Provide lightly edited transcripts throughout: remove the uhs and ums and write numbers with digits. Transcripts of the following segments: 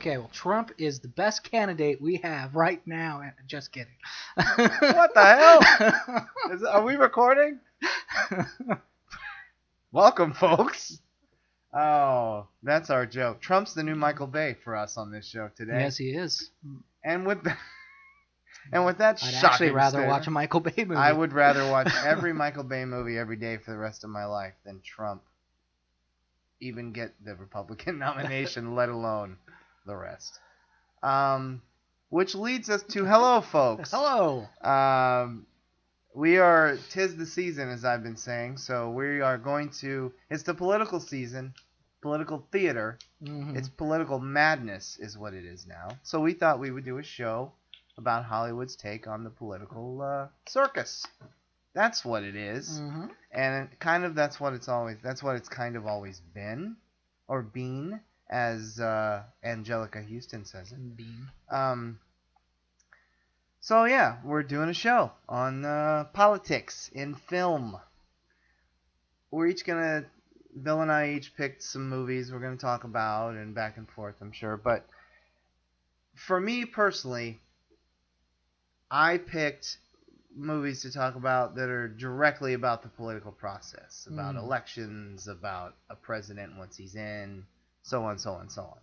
Okay, well, Trump is the best candidate we have right now. Just kidding. What the hell? Are we recording? Welcome, folks. Oh, that's our joke. Trump's the new Michael Bay for us on this show today. Yes, he is. And with that I'd shocking actually rather statement, watch a Michael Bay movie. I would rather watch every Michael Bay movie every day for the rest of my life than Trump even get the Republican nomination, let alone the rest. Which leads us to hello, folks. Hello. We are, 'tis the season, as I've been saying, so we are going to, it's the political season, political theater. Mm-hmm. It's political madness is what it is now. So we thought we would do a show about Hollywood's take on the political circus. That's what it is. Mm-hmm. And kind of that's what it's kind of always been, or been, as Angelica Houston says it. Bean. So yeah, we're doing a show on politics in film. We're each gonna, Bill and I each picked some movies we're gonna talk about and back and forth, I'm sure. But for me personally, I picked movies to talk about that are directly about the political process, about elections, about a president once he's in, so on, so on, so on.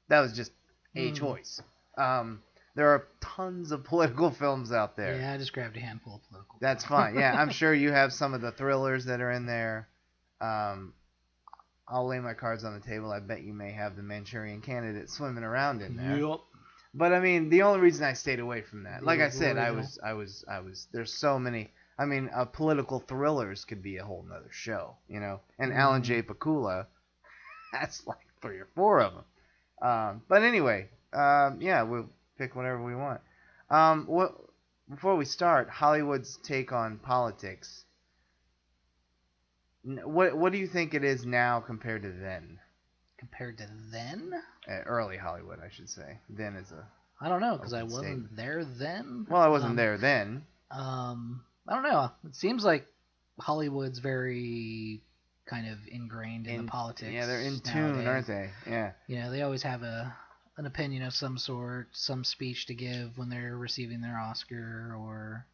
That was just a choice. There are tons of political films out there. Yeah, I just grabbed a handful of political. That's fine. Yeah, I'm sure you have some of the thrillers that are in there. I'll lay my cards on the table. I bet you may have the Manchurian Candidate swimming around in there. Yep. But I mean, the only reason I stayed away from that, like I said, I was. There's so many. I mean, political thrillers could be a whole nother show, you know. And Alan J. Pakula, that's like 3 or 4 of them. But anyway, yeah, we'll pick whatever we want. Before we start, Hollywood's take on politics. What do you think it is now compared to then? Compared to then? Early Hollywood, I should say. Then is a... I don't know, because I wasn't there then. Well, I wasn't there then. I don't know. It seems like Hollywood's very kind of ingrained in the politics. Yeah, they're in tune, aren't they? Yeah. You know, they always have an opinion of some sort, some speech to give when they're receiving their Oscar, or...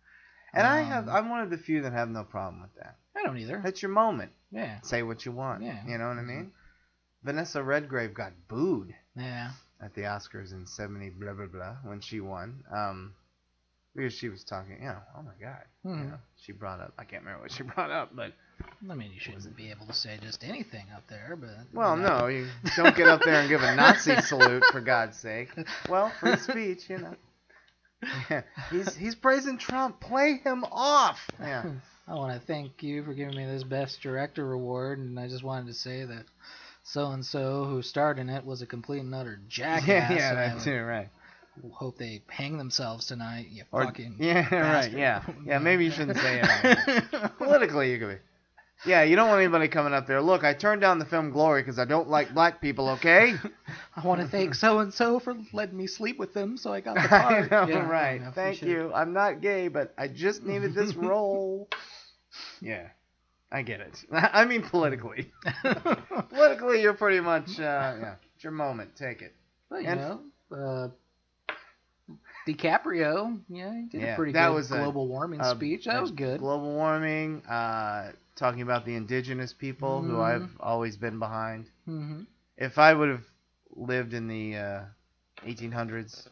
And I'm one of the few that have no problem with that. I don't either. It's your moment. Yeah. Say what you want. Yeah. You know what I mean? Vanessa Redgrave got booed. Yeah. At the Oscars in 70 blah blah blah when she won. Because she was talking, you know, oh my God. Mm-hmm. You know, she brought up, I can't remember what she brought up, but... I mean, you shouldn't be able to say just anything up there, but... Well, no, you don't get up there and give a Nazi salute, for God's sake. Well, free speech, you know. Yeah. He's praising Trump. Play him off. Yeah. I want to thank you for giving me this Best Director award, and I just wanted to say that so-and-so who starred in it was a complete and utter jackass. Yeah, that too, right. Hope they hang themselves tonight, you fucking Yeah, bastard. right, yeah, maybe you shouldn't say it. Politically, you could be. Yeah, you don't want anybody coming up there. Look, I turned down the film Glory because I don't like black people, okay? I want to thank so-and-so for letting me sleep with them, so I got the part. I know, right. Thank you. I'm not gay, but I just needed this role. Yeah, I get it. I mean politically. Politically, you're pretty much, yeah, it's your moment. Take it. Well, you know, DiCaprio, yeah, he did a pretty good global warming speech. That was good. Global warming, talking about the indigenous people who I've always been behind. Mm-hmm. If I would have lived in the 1800s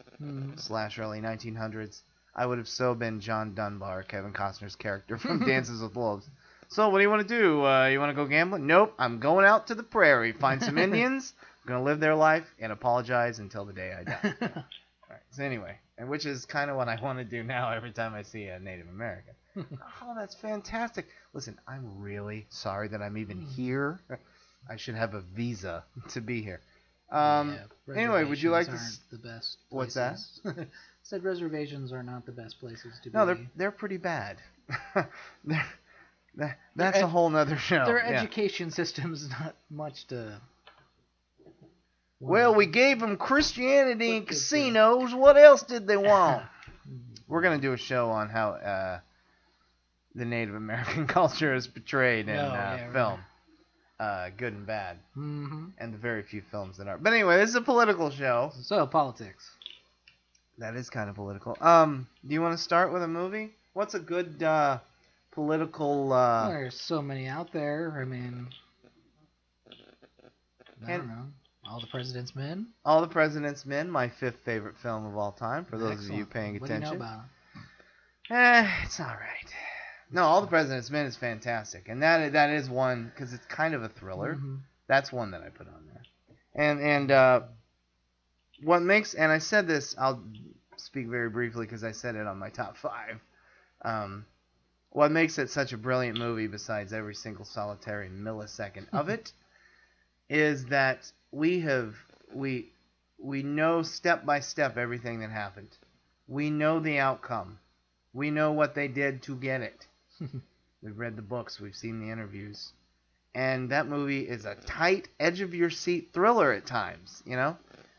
/ early 1900s, I would have so been John Dunbar, Kevin Costner's character from Dances with Wolves. So what do you want to do? You want to go gambling? Nope, I'm going out to the prairie, find some Indians, I'm going to live their life, and apologize until the day I die. All right. So anyway, and which is kind of what I want to do now every time I see a Native American. Oh, that's fantastic. Listen, I'm really sorry that I'm even here. I should have a visa to be here. Anyway, would you like to... the best places. What's that? Said reservations are not the best places to be. No, they're pretty bad. That's a whole nother show. Their education system's not much to... Well, we gave them Christianity and casinos. What else did they want? We're going to do a show on how the Native American culture is portrayed in film. good and bad, Mm-hmm. and the very few films that are. But anyway, this is a political show. So, politics. That is kind of political. Do you want to start with a movie? What's a good political? Well, there's so many out there. I mean, I don't know. All the President's Men. All the President's Men, my 5th favorite film of all time. For those of you paying attention. What do you know about it? It's all right. No, All the President's Men is fantastic, and that is one because it's kind of a thriller. Mm-hmm. That's one that I put on there. And what makes, and I said this, I'll speak very briefly because I said it on my top 5. What makes it such a brilliant movie, besides every single solitary millisecond of it, is that we know step by step everything that happened. We know the outcome. We know what they did to get it. We've read the books. We've seen the interviews. And that movie is a tight, edge-of-your-seat thriller at times, you know?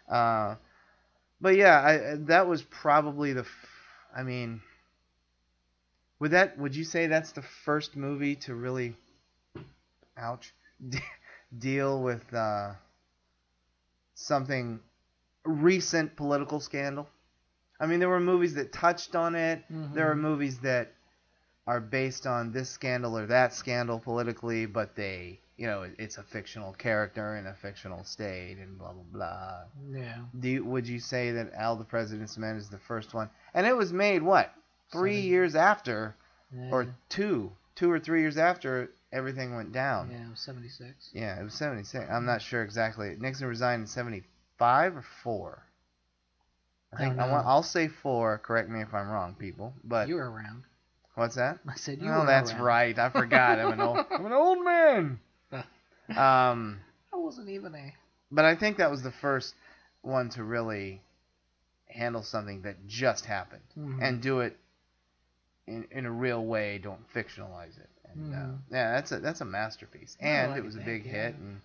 But yeah, that was probably would you say that's the first movie to really, deal with something recent political scandal? I mean, there were movies that touched on it. Mm-hmm. There are movies that are based on this scandal or that scandal politically, but they, it's a fictional character in a fictional state and blah, blah, blah. Yeah. Would you say that All the President's Men is the first one? And it was made, what, 3 years after, or 2 or 3 years after everything went down? Yeah, it was 76. Yeah, it was 76. I'm not sure exactly. Nixon resigned in 75 or 4? I'll say 4. Correct me if I'm wrong, people. But you were around. What's that? I said you were around. Oh, that's right. I forgot. I'm an old man. I wasn't even a... But I think that was the first one to really handle something that just happened, mm-hmm. and do it in a real way. Don't fictionalize it. And mm-hmm. Yeah, that's a masterpiece. And it was a big hit and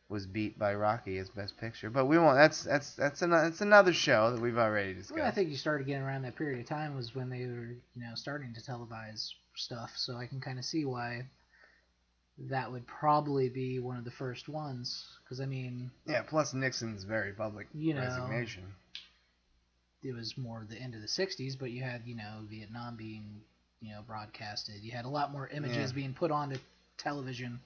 was beat by Rocky as Best Picture. But we won't. That's another show that we've already discussed. Well, I think you started getting around that period of time was when they were starting to televise stuff. So I can kind of see why that would probably be one of the first ones. Because I mean, yeah. Plus Nixon's very public resignation. It was more the end of the '60s, but you had Vietnam being broadcasted. You had a lot more images being put onto television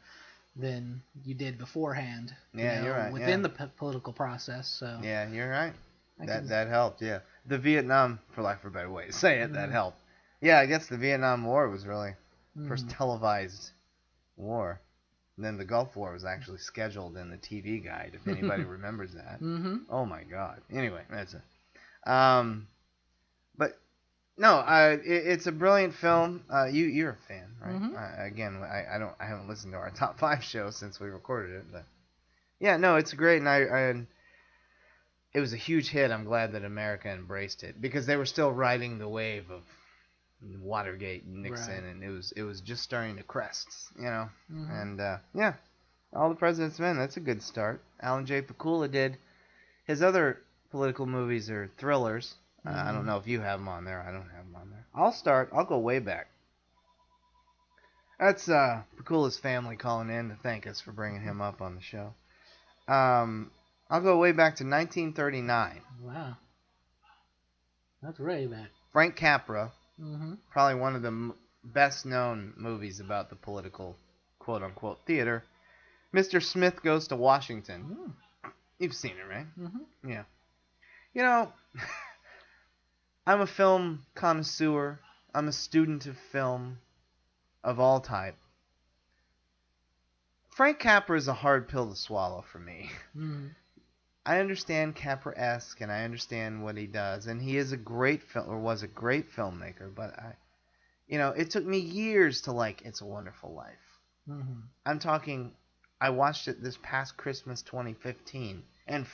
than you did beforehand. Yeah, you're right. Within the political process. So yeah, you're right. That helped. Yeah, the Vietnam, for lack of a better way to say it, mm-hmm. that helped. Yeah, I guess the Vietnam War was really first televised war. And then the Gulf War was actually scheduled in the TV guide, if anybody remembers that. Mm-hmm. Oh my God. Anyway, that's it. But no, it's a brilliant film. You're a fan, right? Mm-hmm. I haven't listened to our top 5 show since we recorded it, but yeah, no, it's great, and it was a huge hit. I'm glad that America embraced it because they were still riding the wave of Watergate and Nixon, right. And it was just starting to crest, Mm-hmm. And yeah, All the President's Men. That's a good start. Alan J. Pakula did his other political movies are thrillers. Mm-hmm. I don't know if you have them on there. I don't have them on there. I'll go way back. That's Pakula's family calling in to thank us for bringing him up on the show. I'll go way back to 1939. Wow. That's way back. Frank Capra. Mm-hmm. Probably one of the best known movies about the political quote-unquote theater. Mr. Smith Goes to Washington. Mm. You've seen it, right? Mm-hmm. Yeah. I'm a film connoisseur. I'm a student of film of all type. Frank Capra is a hard pill to swallow for me. Mm-hmm. I understand Capra-esque, and I understand what he does, and he is was a great filmmaker, but it took me years to like It's a Wonderful Life. Mm-hmm. I'm talking, I watched it this past Christmas 2015, and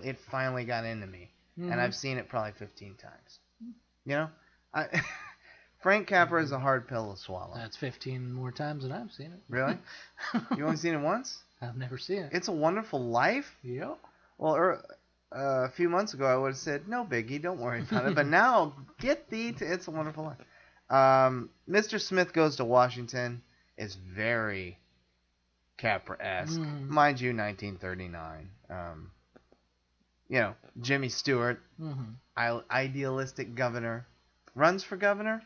it finally got into me, mm-hmm. and I've seen it probably 15 times. Frank Capra is a hard pill to swallow. That's 15 more times than I've seen it. Really? You only seen it once? I've never seen it. It's a Wonderful Life? Yep. Well, a few months ago, I would have said, no biggie, don't worry about it. But now, get thee to It's a Wonderful Life. Mr. Smith Goes to Washington is very Capra-esque. Mind you, 1939. You know, Jimmy Stewart, idealistic governor, runs for governor.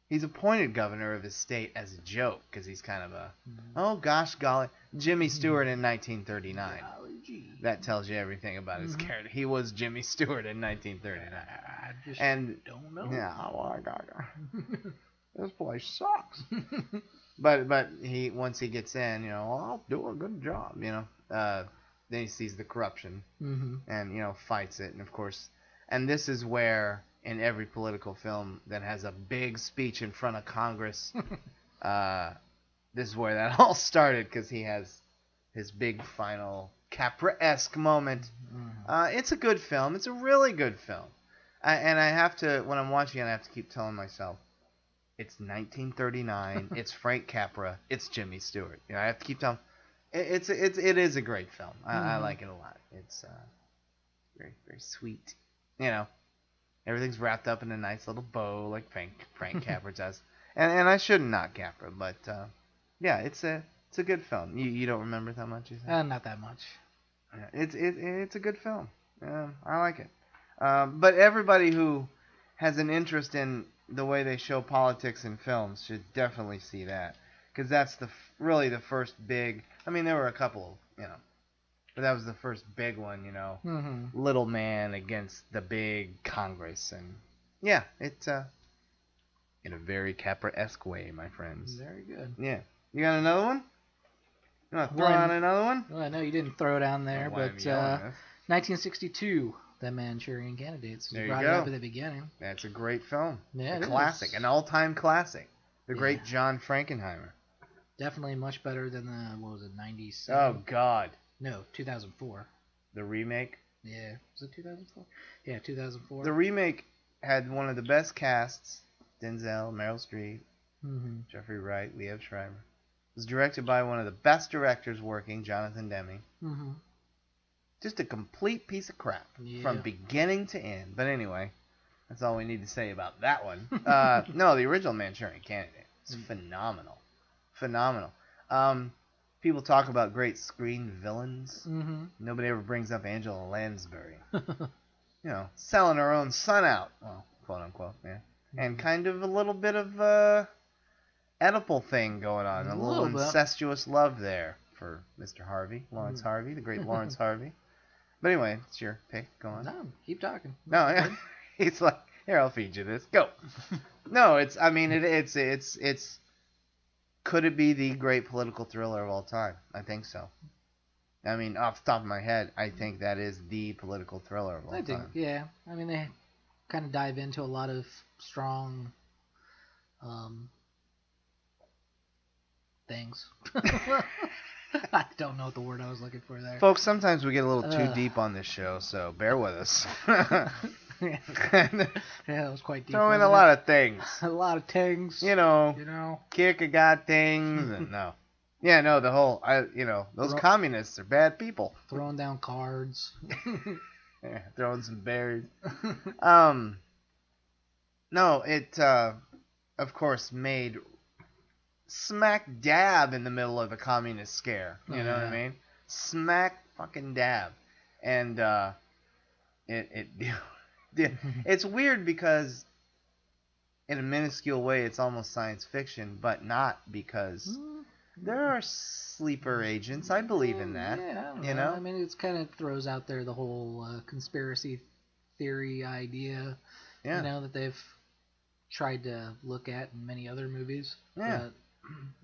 He's appointed governor of his state as a joke because he's kind of a, oh gosh golly, Jimmy Stewart in 1939. That tells you everything about his character. He was Jimmy Stewart in 1939. I just don't know. Yeah, oh my God, this place sucks. but he once he gets in, you know, well, I'll do a good job, you know. Then he sees the corruption and, you know, fights it, and of course, and this is where, in every political film that has a big speech in front of Congress, this is where that all started, because he has his big final Capra-esque moment. It's a good film. It's a really good film. And I have to, when I'm watching it, I have to keep telling myself, it's 1939, it's Frank Capra, it's Jimmy Stewart. You know, I have to keep telling, it is a great film. I like it a lot. It's very, very sweet. You know, everything's wrapped up in a nice little bow like Frank Capra does. And I shouldn't knock Capra, but yeah, it's a good film. You don't remember that much, you say? Not that much. Yeah, it's a good film. I like it. But everybody who has an interest in the way they show politics in films should definitely see that, because that's really the first big. I mean, there were a couple, you know, but that was the first big one, you know. Little man against the big Congress, and yeah, it's in a very Capra-esque way, my friends. Very good. Yeah, you got another one? You want to throw on another one? Well, I know you didn't throw it down there, but 1962, The Manchurian Candidates. There you brought go. it up at the beginning. That's a great film. Yeah, a classic, an all-time classic. The great Yeah. John Frankenheimer. Definitely much better than the, what was it, 97? Oh, God. No, 2004. The remake? Yeah, was it 2004? Yeah, 2004. The remake had one of the best casts. Denzel, Meryl Streep, Jeffrey Wright, Liev Schreiber. It was directed by one of the best directors working, Jonathan Demme. Just a complete piece of crap from beginning to end. But anyway, that's all we need to say about that one. No, the original Manchurian Candidate is phenomenal. Phenomenal. People talk about great screen villains. Nobody ever brings up Angela Lansbury. You know, selling her own son out. Well, quote unquote, yeah. And kind of a little bit of Oedipal thing going on. A little incestuous love there for Mr. Harvey. Lawrence Harvey, the great Lawrence Harvey. But anyway, it's your pick. Go on. No, keep talking. No, yeah. He's like, here, I'll feed you this. Go. No, it's could it be the great political thriller of all time? I think so. I mean, off the top of my head, I think that is the political thriller of all time. Yeah. I mean, they kind of dive into a lot of strong things. I don't know what the word I was looking for there. Folks, sometimes we get a little too deep on this show, so bear with us. Yeah, that was quite deep. Throw in a lot of things. A lot of things. You know. Kick a god things. And no. Yeah, no, the whole, those communists are bad people. Throwing down cards. Yeah, throwing some berries. No, it, of course, made smack dab in the middle of the communist scare. You know what I mean? Smack fucking dab. And, it's weird because in a minuscule way it's almost science fiction, but not, because there are sleeper agents. I believe in that. Yeah, you know? I mean, it kind of throws out there the whole conspiracy theory idea, you know, that they've tried to look at in many other movies. Yeah. But,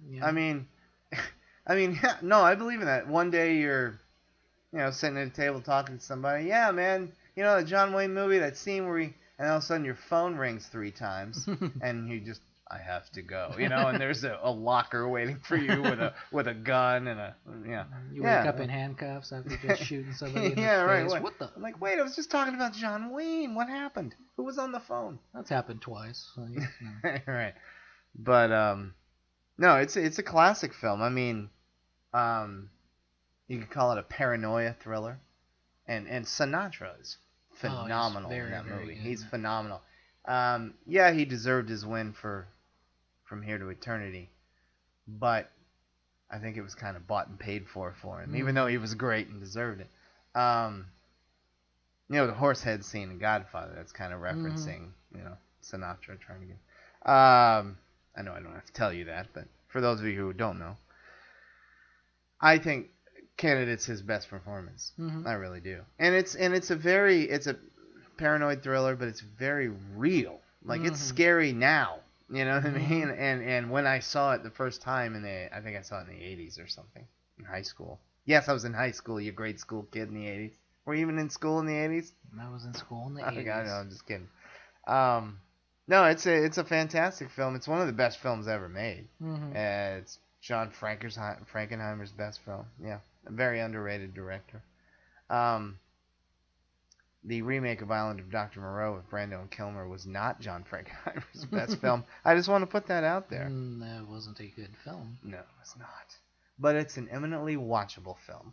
you know. I mean, yeah, no, I believe in that. One day you're, sitting at a table talking to somebody. Yeah, man, the John Wayne movie, that scene where and all of a sudden your phone rings 3 times, and you just, I have to go, and there's a locker waiting for you with a gun and You wake up in handcuffs after just shooting somebody in the face. Right. What the? I'm like, wait, I was just talking about John Wayne. What happened? Who was on the phone? That's happened twice. So Right. But no, it's a classic film. I mean, you could call it a paranoia thriller, and Sinatra is phenomenal in that movie. He's phenomenal. He deserved his win for From Here to Eternity, but I think it was kind of bought and paid for him, even though he was great and deserved it. The horsehead scene in Godfather, that's kind of referencing, Sinatra trying to get. I know I don't have to tell you that, but for those of you who don't know, I think Candidate's his best performance. I really do. And it's a paranoid thriller, but it's very real. Like it's scary now. You know what I mean? And when I saw it the first time I think I saw it in the 80s or something, in high school. Yes, I was in high school, you grade school kid in the 80s. Were you even in school in the 80s? I was in school in the 80s. No, I'm just kidding. No, it's a fantastic film. It's one of the best films ever made. It's John Frankenheimer's best film. Yeah, a very underrated director. The remake of Island of Dr. Moreau with Brando and Kilmer was not John Frankenheimer's best film. I just want to put that out there. That wasn't a good film. No, it's not. But it's an eminently watchable film.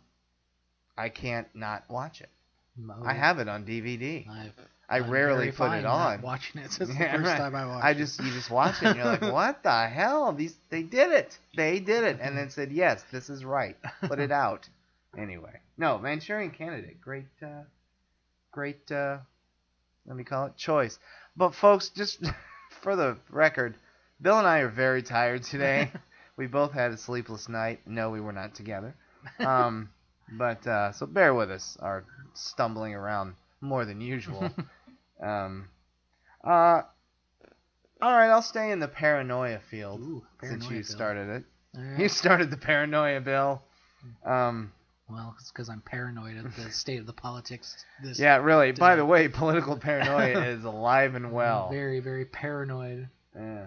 I can't not watch it. No. I have it on DVD. I rarely put it on. Watching it since the first time I watched it. You just watch it and you're like, what the hell? They did it. They did it. And then said, yes, this is right. Put it out. Anyway. No, Manchurian Candidate. Great, let me call it, choice. But folks, just for the record, Bill and I are very tired today. We both had a sleepless night. No, we were not together. But so bear with us, our stumbling around more than usual. All right, I'll stay in the paranoia field. Since you started it. Right. You started the paranoia, Bill. Well, it's because I'm paranoid of the state of the politics. Yeah, really. Day. By the way, political paranoia is alive and well. I'm very, very paranoid. Yeah.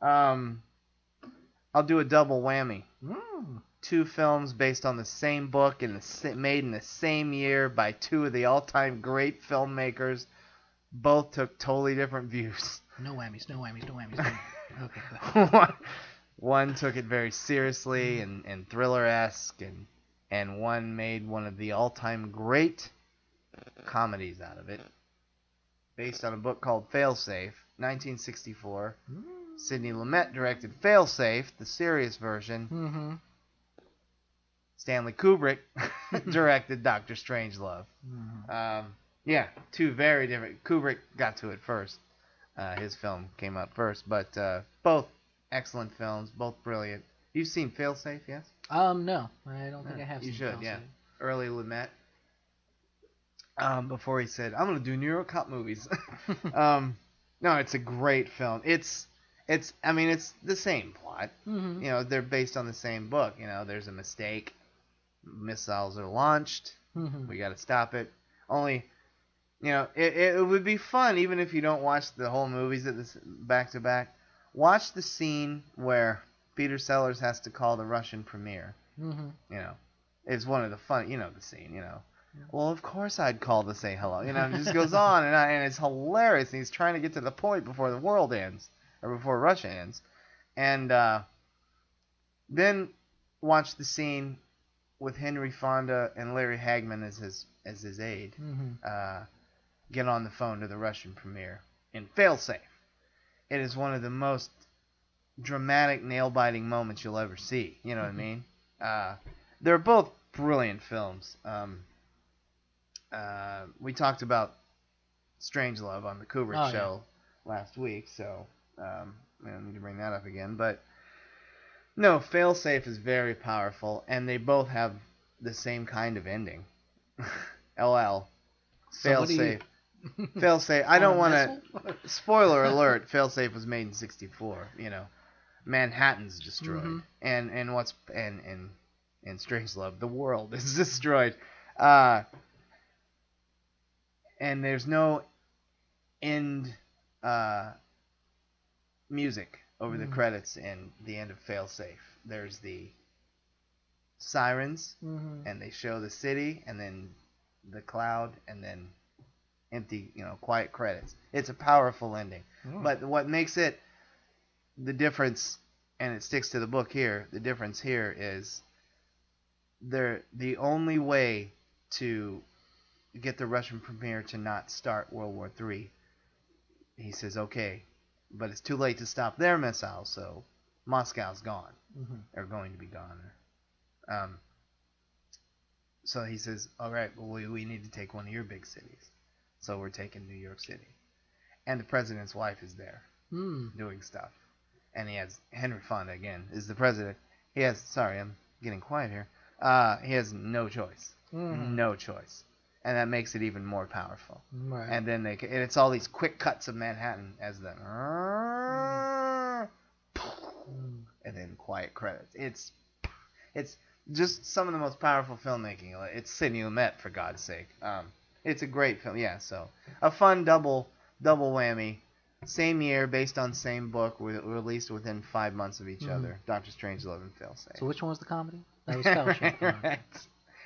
I'll do a double whammy. 2 films based on the same book and made in the same year by 2 of the all-time great filmmakers. Both took totally different views. No whammies. Okay. One took it very seriously and thriller-esque, and one made one of the all-time great comedies out of it, based on a book called Failsafe, 1964. Sidney Lumet directed Failsafe, the serious version. Stanley Kubrick directed Dr. Strangelove. Yeah, 2 very different. Kubrick got to it first. His film came out first, but both excellent films, both brilliant. You've seen Failsafe, yes? No, I don't think I have. You should, yeah. Early Lumet. Before he said, "I'm gonna do New York cop movies." No, it's a great film. It's the same plot. They're based on the same book. There's a mistake. Missiles are launched. We got to stop it. Only, it would be fun even if you don't watch the whole movies back to back. Watch the scene where Peter Sellers has to call the Russian premier. It's one of the fun. The scene. Well, of course I'd call to say hello. It just goes on and it's hilarious. And he's trying to get to the point before the world ends or before Russia ends, and then watch the scene with Henry Fonda and Larry Hagman as his aide. Get on the phone to the Russian premier in Failsafe. It is one of the most dramatic, nail-biting moments you'll ever see. You know what I mean? They're both brilliant films. We talked about Strangelove on the Kubrick show last week, so I don't need to bring that up again. But no, Failsafe is very powerful, and they both have the same kind of ending. LL. Failsafe. Failsafe. I don't want to. Spoiler alert. Failsafe was made in '64. Manhattan's destroyed, and Strangelove, the world is destroyed, and there's no end music over the credits in the end of Failsafe. There's the sirens, and they show the city, and then the cloud, and then empty, quiet credits. It's a powerful ending. But what makes it the difference, and it sticks to the book here, the difference here is the only way to get the Russian premier to not start World War III, he says, okay, but it's too late to stop their missiles, so Moscow's gone. are going to be gone. So he says, all right, well, we need to take one of your big cities. So we're taking New York City. And the president's wife is there doing stuff. And he has Henry Fonda, again, is the president. He has, sorry, I'm getting quiet here. He has no choice. No choice. And that makes it even more powerful. Right. And then and it's all these quick cuts of Manhattan as the and then quiet credits. It's just some of the most powerful filmmaking. It's Sidney Lumet, for God's sake. It's a great film. Yeah, so a fun double whammy. Same year, based on same book, released within 5 months of each other. Dr. Strangelove and Failsafe. So which one was the comedy? That was Fellowship. Right.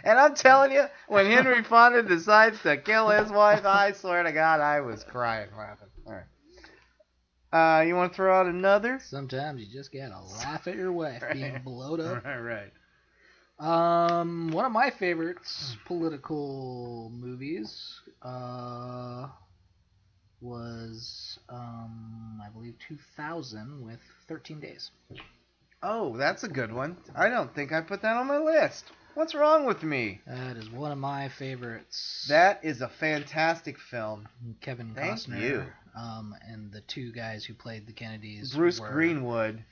And I'm telling you, when Henry Fonda decides to kill his wife, I swear to God, I was crying laughing. All right. You want to throw out another? Sometimes you just gotta laugh at your wife being blowed up. Right. One of my favorite political movies was, I believe, 2000 with 13 Days. Oh, that's a good one. I don't think I put that on my list. What's wrong with me? That is one of my favorites. That is a fantastic film. Kevin Thank Costner. you. And the two guys who played the Kennedys. Bruce Greenwood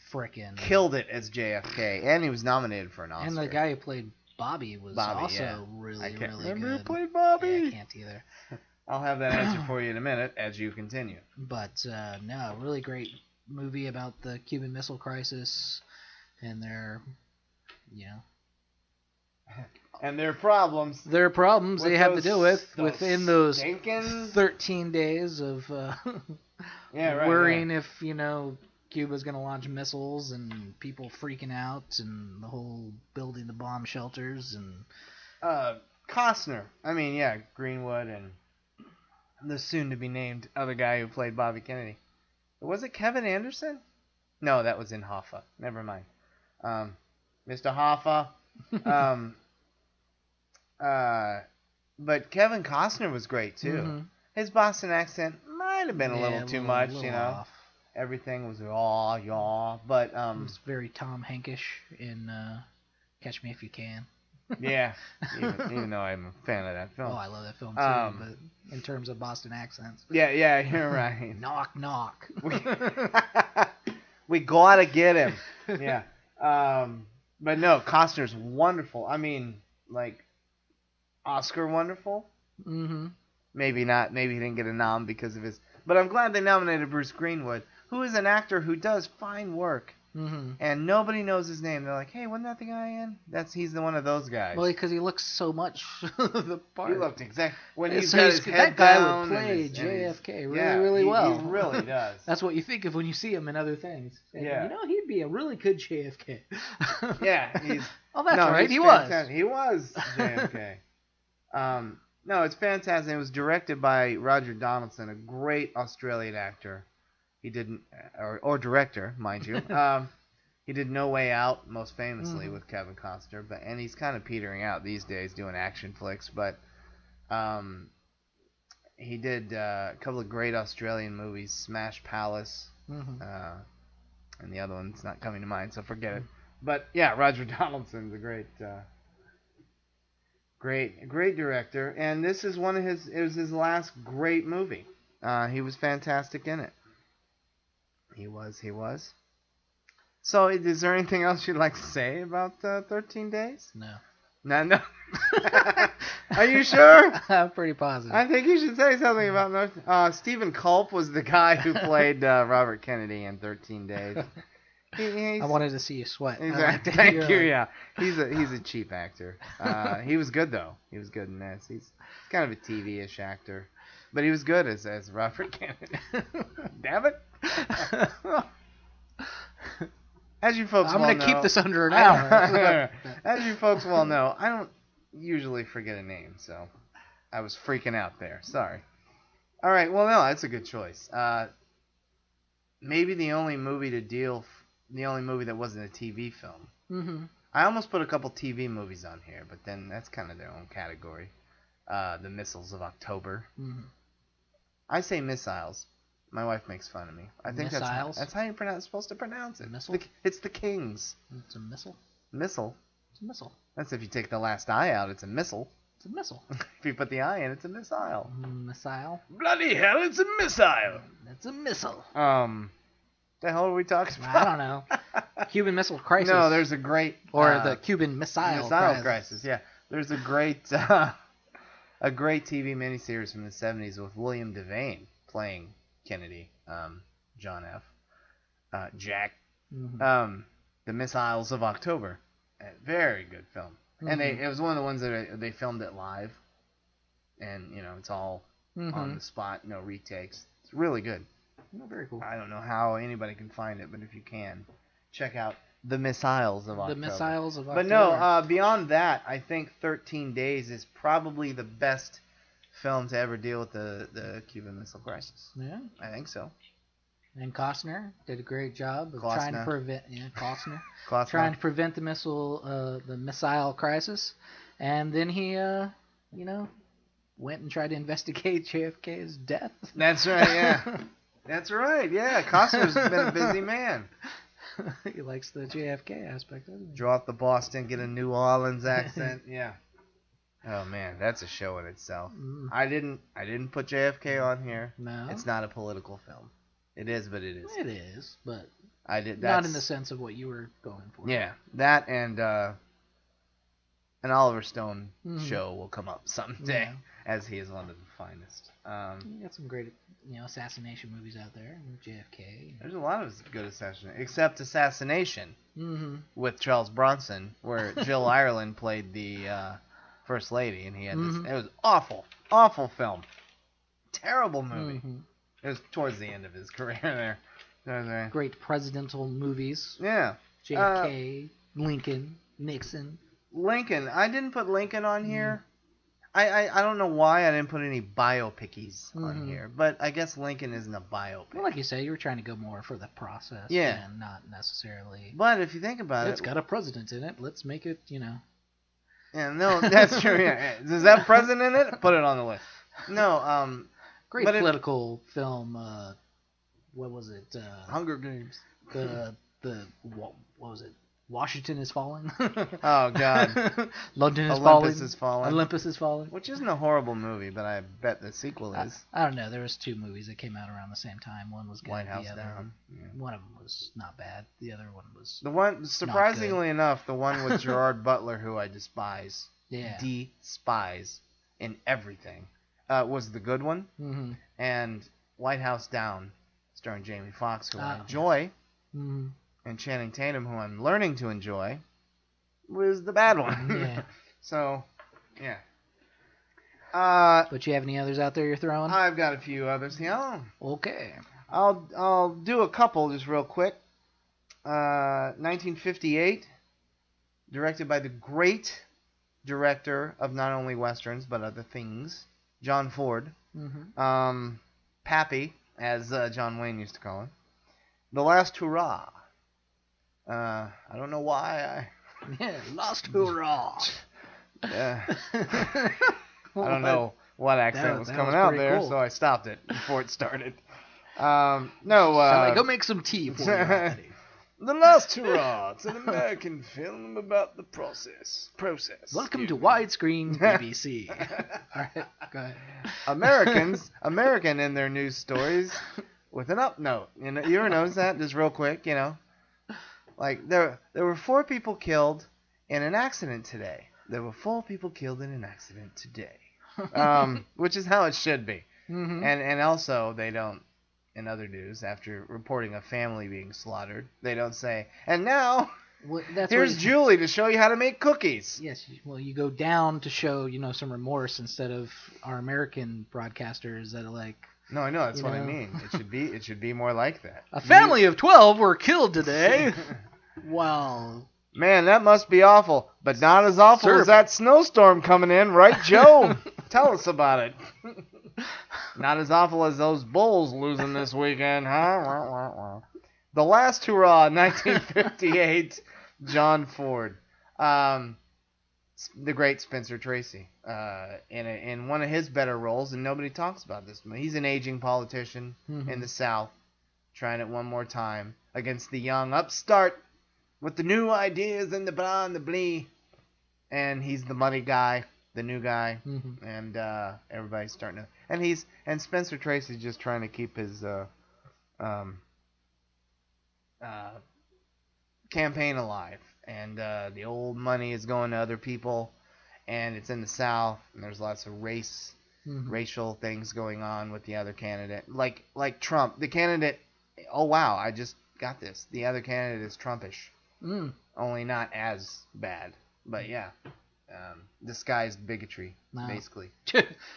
killed it as JFK, and he was nominated for an Oscar. And the guy who played Bobby was also really, I can't really remember good. who played Bobby. Yeah, I can't either. I'll have that answer for you in a minute as you continue. But no, really great movie about the Cuban Missile Crisis and their, and their problems. Their problems they have to deal with within those stinking 13 days of worrying if, Cuba's going to launch missiles and people freaking out and the whole building the bomb shelters and... Costner. Greenwood and the soon-to-be-named other guy who played Bobby Kennedy. Was it Kevin Anderson? No, that was in Hoffa. Never mind. Mr. Hoffa. But Kevin Costner was great, too. His Boston accent might have been a little too much, off. Everything was yaw, but... it was very Tom Hankish in Catch Me If You Can. Yeah, even though I'm a fan of that film. Oh, I love that film, too, but in terms of Boston accents. Yeah, you're right. Knock, knock. We gotta get him. Yeah. But no, Costner's wonderful. Oscar wonderful. Maybe not. Maybe he didn't get a nom because of his... But I'm glad they nominated Bruce Greenwood, who is an actor who does fine work. And nobody knows his name. They're like, hey, wasn't that the guy in? He's one of those guys. Well, because he looks so much the part. He looked exactly... When he's got his head that guy down would play and JFK really well. He really does. That's what you think of when you see him in other things. Yeah. He'd be a really good JFK. Yeah, he's... Oh, that's right, he was. He was JFK. No, it's fantastic. It was directed by Roger Donaldson, a great Australian actor. He didn't, or director, mind you. He did No Way Out, most famously with Kevin Costner, and he's kind of petering out these days doing action flicks. But he did a couple of great Australian movies, Smash Palace, and the other one's not coming to mind, so forget it. But yeah, Roger Donaldson's a great director, and this is it was his last great movie. He was fantastic in it. He was. So, is there anything else you'd like to say about 13 Days? No. No. Are you sure? I'm pretty positive. I think you should say something about Stephen Culp was the guy who played Robert Kennedy in 13 Days. I wanted to see you sweat. Exactly. Thank you. Yeah, he's a cheap actor. He was good though. He was good in this. He's kind of a TV-ish actor, but he was good as Robert Kennedy. Damn it! As you folks I'm well gonna know, keep this under an hour. As you folks well know, I don't usually forget a name, so I was freaking out there. Sorry. All right. Well, no, that's a good choice. Maybe the only movie that wasn't a TV film. I almost put a couple TV movies on here, but then that's kind of their own category. The Missiles of October. I say missiles My wife makes fun of me. I think Missiles? that's how you're supposed to pronounce it. Missile? It's the Kings. It's a missile? Missile? It's a missile. That's if you take the last I out, it's a missile. It's a missile. If you put the I in, it's a missile. Missile? Bloody hell, it's a missile! It's a missile. The hell are we talking about? I don't know. Cuban Missile Crisis. No, there's a great... Or the Cuban Missile Crisis, yeah. There's a great TV miniseries from the 70s with William Devane playing Kennedy, John F., Jack, The Missiles of October. A very good film. And it was one of the ones that they filmed it live. And, it's all on the spot, no retakes. It's really good. Oh, very cool. I don't know how anybody can find it, but if you can, check out The Missiles of October. The Missiles of October. But no, beyond that, I think 13 Days is probably the best film to ever deal with the Cuban Missile Crisis. Yeah. I think so. And Costner did a great job of trying to prevent Costner trying to prevent the missile crisis, and then he went and tried to investigate JFK's death. That's right, yeah. That's right, yeah. Costner's been a busy man. He likes the JFK aspect, doesn't he? Drop the Boston, get a New Orleans accent, yeah. Oh man, that's a show in itself. I didn't put JFK on here. No, it's not a political film. It is, but it is. It is, but that's not in the sense of what you were going for. Yeah, that and an Oliver Stone show will come up someday, as he is one of the finest. You got some great, assassination movies out there. JFK. There's a lot of good assassination, except Assassination with Charles Bronson, where Jill Ireland played the First Lady, and he had this. It was awful film, terrible movie. It was towards the end of his career there. Great presidential movies. Yeah. JFK, Lincoln, Nixon. Lincoln. I didn't put Lincoln on here. I don't know why I didn't put any biopickies on here, but I guess Lincoln isn't a biopic. Well, like you say, you were trying to go more for the process, and not necessarily. But if you think about it's got a president in it. Let's make it, Yeah, no, that's true. Yeah. Does that president in it? Put it on the list. No, great political film. What was it? Hunger Games. What was it? Washington is falling. Oh God. London is falling. Olympus is falling. Which isn't a horrible movie, but I bet the sequel is. I don't know. There was two movies that came out around the same time. One was good. White House the other Down. Yeah. One of them was not bad. The other one was surprisingly enough, the one with Gerard Butler, who I despise. Yeah. Despise in everything. Was the good one. And White House Down, starring Jamie Foxx, who I enjoy. And Channing Tatum, who I'm learning to enjoy, was the bad one. Yeah. So, yeah. But you have any others out there you're throwing? I've got a few others. Yeah. Okay. I'll do a couple just real quick. 1958, directed by the great director of not only westerns but other things, John Ford. Pappy, as John Wayne used to call him. The Last Hurrah. I don't know why Last Hurrah. I don't know what accent was coming out there, so I stopped it before it started. Shall I go make some tea for you, Anthony? The Last Hurrah. It's an American film about the process. Welcome to widescreen BBC. All right, go ahead. American in their news stories with an up note. You ever notice that? Just real quick, Like, there were 4 people killed in an accident today. There were 4 people killed in an accident today. Which is how it should be. And also, they don't, in other news, after reporting a family being slaughtered, they don't say, and now, here's Julie to show you how to make cookies. Yes, well, you go down to show, some remorse instead of our American broadcasters that are like... No, I know. That's what I mean. It should be more like that. A family of 12 were killed today. Wow. Man, that must be awful. But not as awful as that snowstorm coming in, right, Joe? Tell us about it. Not as awful as those Bulls losing this weekend, huh? The Last Hurrah, 1958, John Ford. the great Spencer Tracy, in one of his better roles, and nobody talks about this. He's an aging politician in the South, trying it one more time against the young upstart with the new ideas and the blah and the blee, and he's the money guy, the new guy, and everybody's starting to, and Spencer Tracy's just trying to keep his campaign alive. And the old money is going to other people, and it's in the South, and there's lots of racial things going on with the other candidate. Like Trump, the candidate, oh wow, I just got this. The other candidate is Trumpish. Only not as bad. But yeah, disguised bigotry, basically.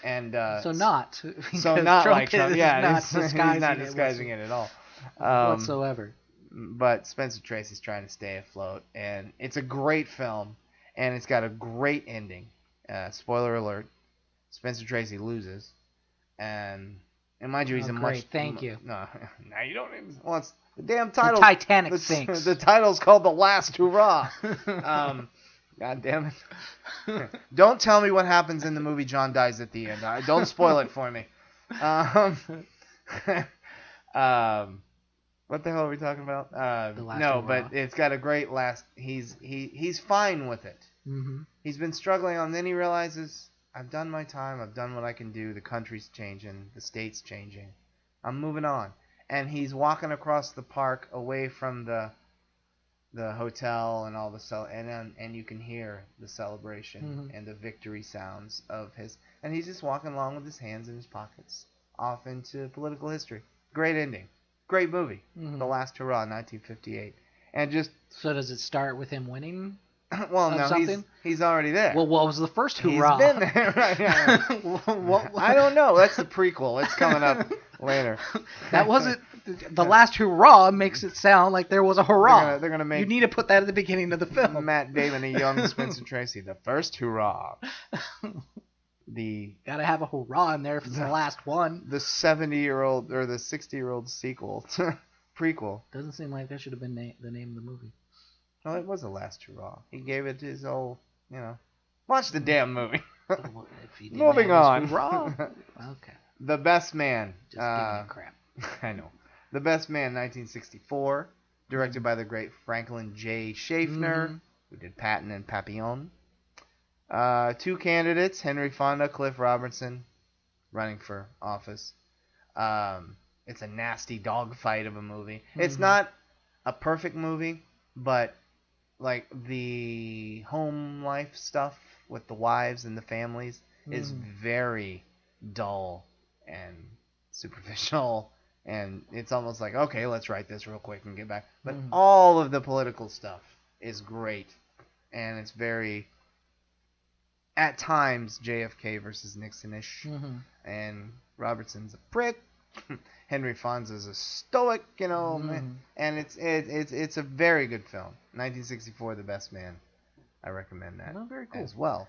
And so not Trump like Trump. Yeah, he's not disguising it at all. Whatsoever. But Spencer Tracy's trying to stay afloat, and it's a great film, and it's got a great ending. Spoiler alert: Spencer Tracy loses, and mind you, he's Thank you. No, you don't. Well, it's the damn title. The Titanic sinks. The title's called The Last Hurrah. God damn it! Don't tell me what happens in the movie. John dies at the end. Don't spoil it for me. What the hell are we talking about? But it's got a great last. He's fine with it. He's been struggling on. Then he realizes, I've done my time. I've done what I can do. The country's changing. The state's changing. I'm moving on. And he's walking across the park away from the hotel and all the and you can hear the celebration and the victory sounds of his. And he's just walking along with his hands in his pockets, off into political history. Great ending. Great movie, The Last Hurrah, 1958, and just. So does it start with him winning? Well, no, he's already there. Well, what was the first hurrah? He's been there, right? Yeah. I don't know. That's the prequel. It's coming up later. That wasn't. The last hurrah makes it sound like there was a hurrah. They're gonna make. You need to put that at the beginning of the film. Matt Damon, a young Spencer Tracy, the first hurrah. Gotta have a hurrah in there if it's the last one. The 70-year-old or the 60-year-old sequel, prequel. Doesn't seem like that should have been the name of the movie. No, it was the last hurrah. He gave it his old, Watch the damn movie. Moving on. Okay. The Best Man. Just give me crap. I know. The Best Man, 1964, directed by the great Franklin J. Schaffner, who did Patton and Papillon. Two candidates, Henry Fonda, Cliff Robertson, running for office. It's a nasty dogfight of a movie. It's not a perfect movie, but like the home life stuff with the wives and the families is very dull and superficial, and it's almost like, okay, let's write this real quick and get back. But all of the political stuff is great, and it's very, at times, JFK versus Nixon-ish, and Robertson's a prick. Henry Fonda's a stoic, and it's a very good film. 1964, The Best Man. I recommend that. Oh, very cool. As well.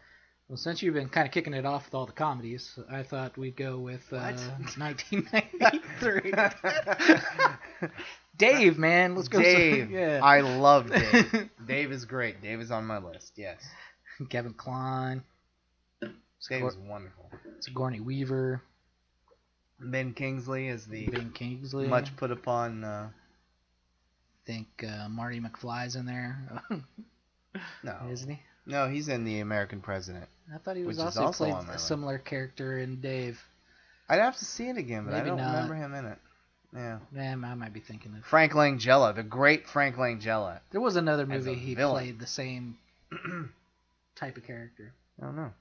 Well, since you've been kind of kicking it off with all the comedies, I thought we'd go with 1993. Dave, man, let's go. Dave, I love Dave. Dave is great. Dave is on my list. Yes. Kevin Kline. Dave is wonderful. Sigourney Weaver. Ben Kingsley is the Kingsley. Much put upon. I think Marty McFly's in there. No, isn't he? No, he's in The American President. I thought he was also played a similar character in Dave. I'd have to see it again, but Maybe I don't not. remember him in it. Yeah. I might be thinking of Frank Langella, the great Frank Langella. There was another movie he played the same type of character. I don't know.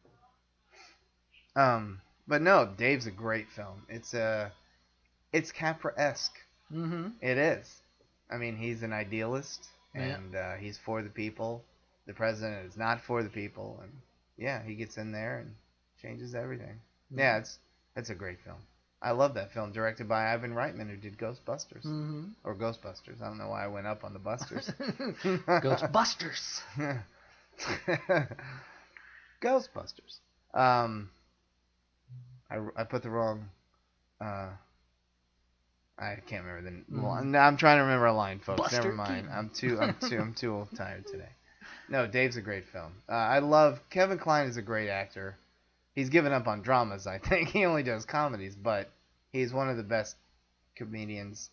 But no, Dave's a great film. It's Capra-esque. It is. I mean, he's an idealist, and he's for the people. The president is not for the people, and he gets in there and changes everything. Yeah, it's a great film. I love that film, directed by Ivan Reitman, who did Ghostbusters. Or Ghostbusters. I don't know why I went up on the Busters. Ghostbusters. Ghostbusters. I put the wrong. I can't remember the. I'm trying to remember a line, folks. Buster Never mind. Keaton. I'm too tired today. No, Dave's a great film. I love Kevin Kline is a great actor. He's given up on dramas, I think. He only does comedies, but he's one of the best comedians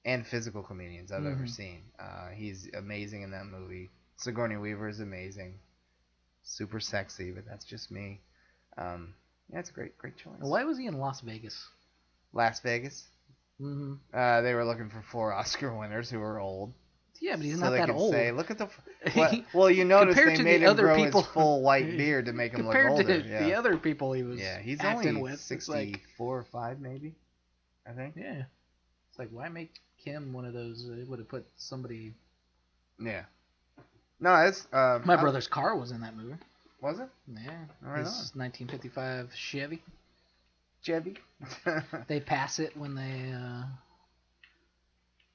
and physical comedians I've ever seen. He's amazing in that movie. Sigourney Weaver is amazing. Super sexy, but that's just me. Yeah, it's a great choice. Why was he in Las Vegas? Las Vegas? Mm-hmm. They were looking for 4 Oscar winners who were old. Yeah, but he's so not they that could old. Say, look at the. Well, you notice they made him grow his full white beard to make him look older. Compared to the other people he was he's acting only with, 64 or 5 maybe, I think. Yeah. It's like, why make him one of those? It would have put somebody. Yeah. No, it's. My brother's car was in that movie. Was it? Yeah. Right His 1955 Chevy. Chevy. They pass it when they.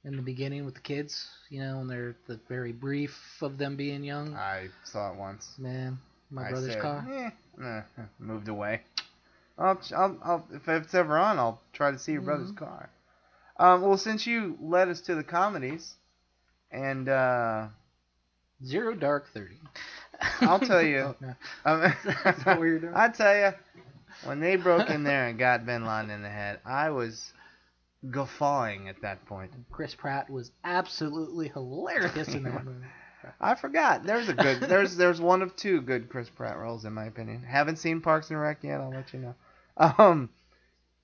In the beginning with the kids, when they're the very brief of them being young. I saw it once. Man, my brother's car. Moved away. I'll if it's ever on, I'll try to see your brother's car. Well, since you led us to the comedies, and Zero Dark 30. I'll tell you. That's what you're doing. I tell you, when they broke in there and got Bin Laden in the head, I was guffawing at that point. Chris Pratt was absolutely hilarious in that movie. I forgot. There's one of 2 good Chris Pratt roles in my opinion. Haven't seen Parks and Rec yet. I'll let you know.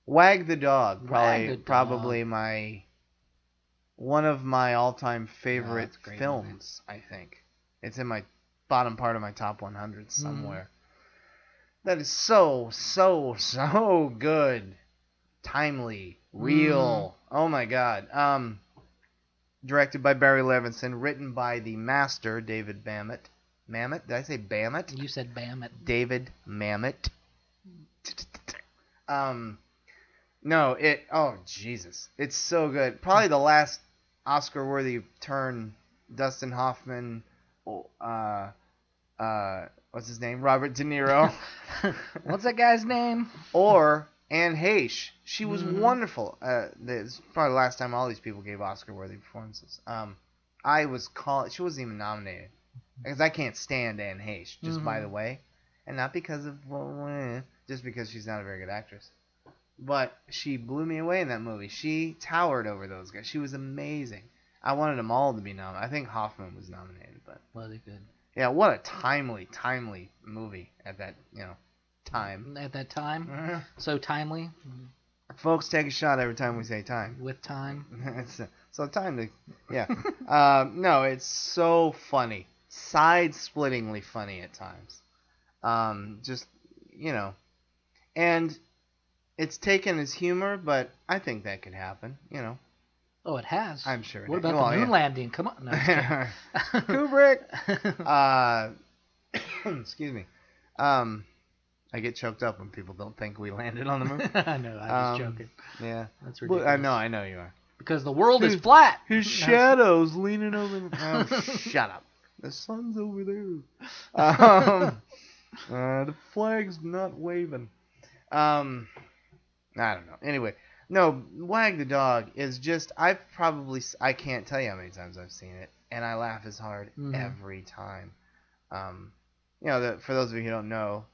Wag the Dog, probably one of my all-time favorite films. I think it's in my bottom part of my top 100 somewhere. That is so good. Timely, real. Oh my God. Directed by Barry Levinson, written by the master David Mamet. Mamet? Did I say Mamet? You said Mamet. David Mamet. No, oh Jesus, it's so good. Probably the last Oscar-worthy turn. Dustin Hoffman. What's his name? Robert De Niro. What's that guy's name? Or Anne Heche. She was wonderful. This is probably the last time all these people gave Oscar-worthy performances. She wasn't even nominated. Because I can't stand Anne Heche, just by the way. And not because of, just because she's not a very good actress. But she blew me away in that movie. She towered over those guys. She was amazing. I wanted them all to be nominated. I think Hoffman was nominated, but. Was he good? Yeah, what a timely movie at that, time. At that time? So timely? Folks, take a shot every time we say time. With time? It's so timely. Yeah. No, it's so funny. Side-splittingly funny at times. Just, and it's taken as humor, but I think that could happen, Oh, it has. I'm sure. What about the moon landing? Come on. No, Kubrick. Excuse me. I get choked up when people don't think we landed on the moon. I know. I'm just joking. Yeah. That's ridiculous. I know you are. Because the world is flat. His shadow's leaning over. Oh, shut up. The sun's over there. The flag's not waving. I don't know. Anyway. No, Wag the Dog is just, I can't tell you how many times I've seen it, and I laugh as hard every time. For those of you who don't know,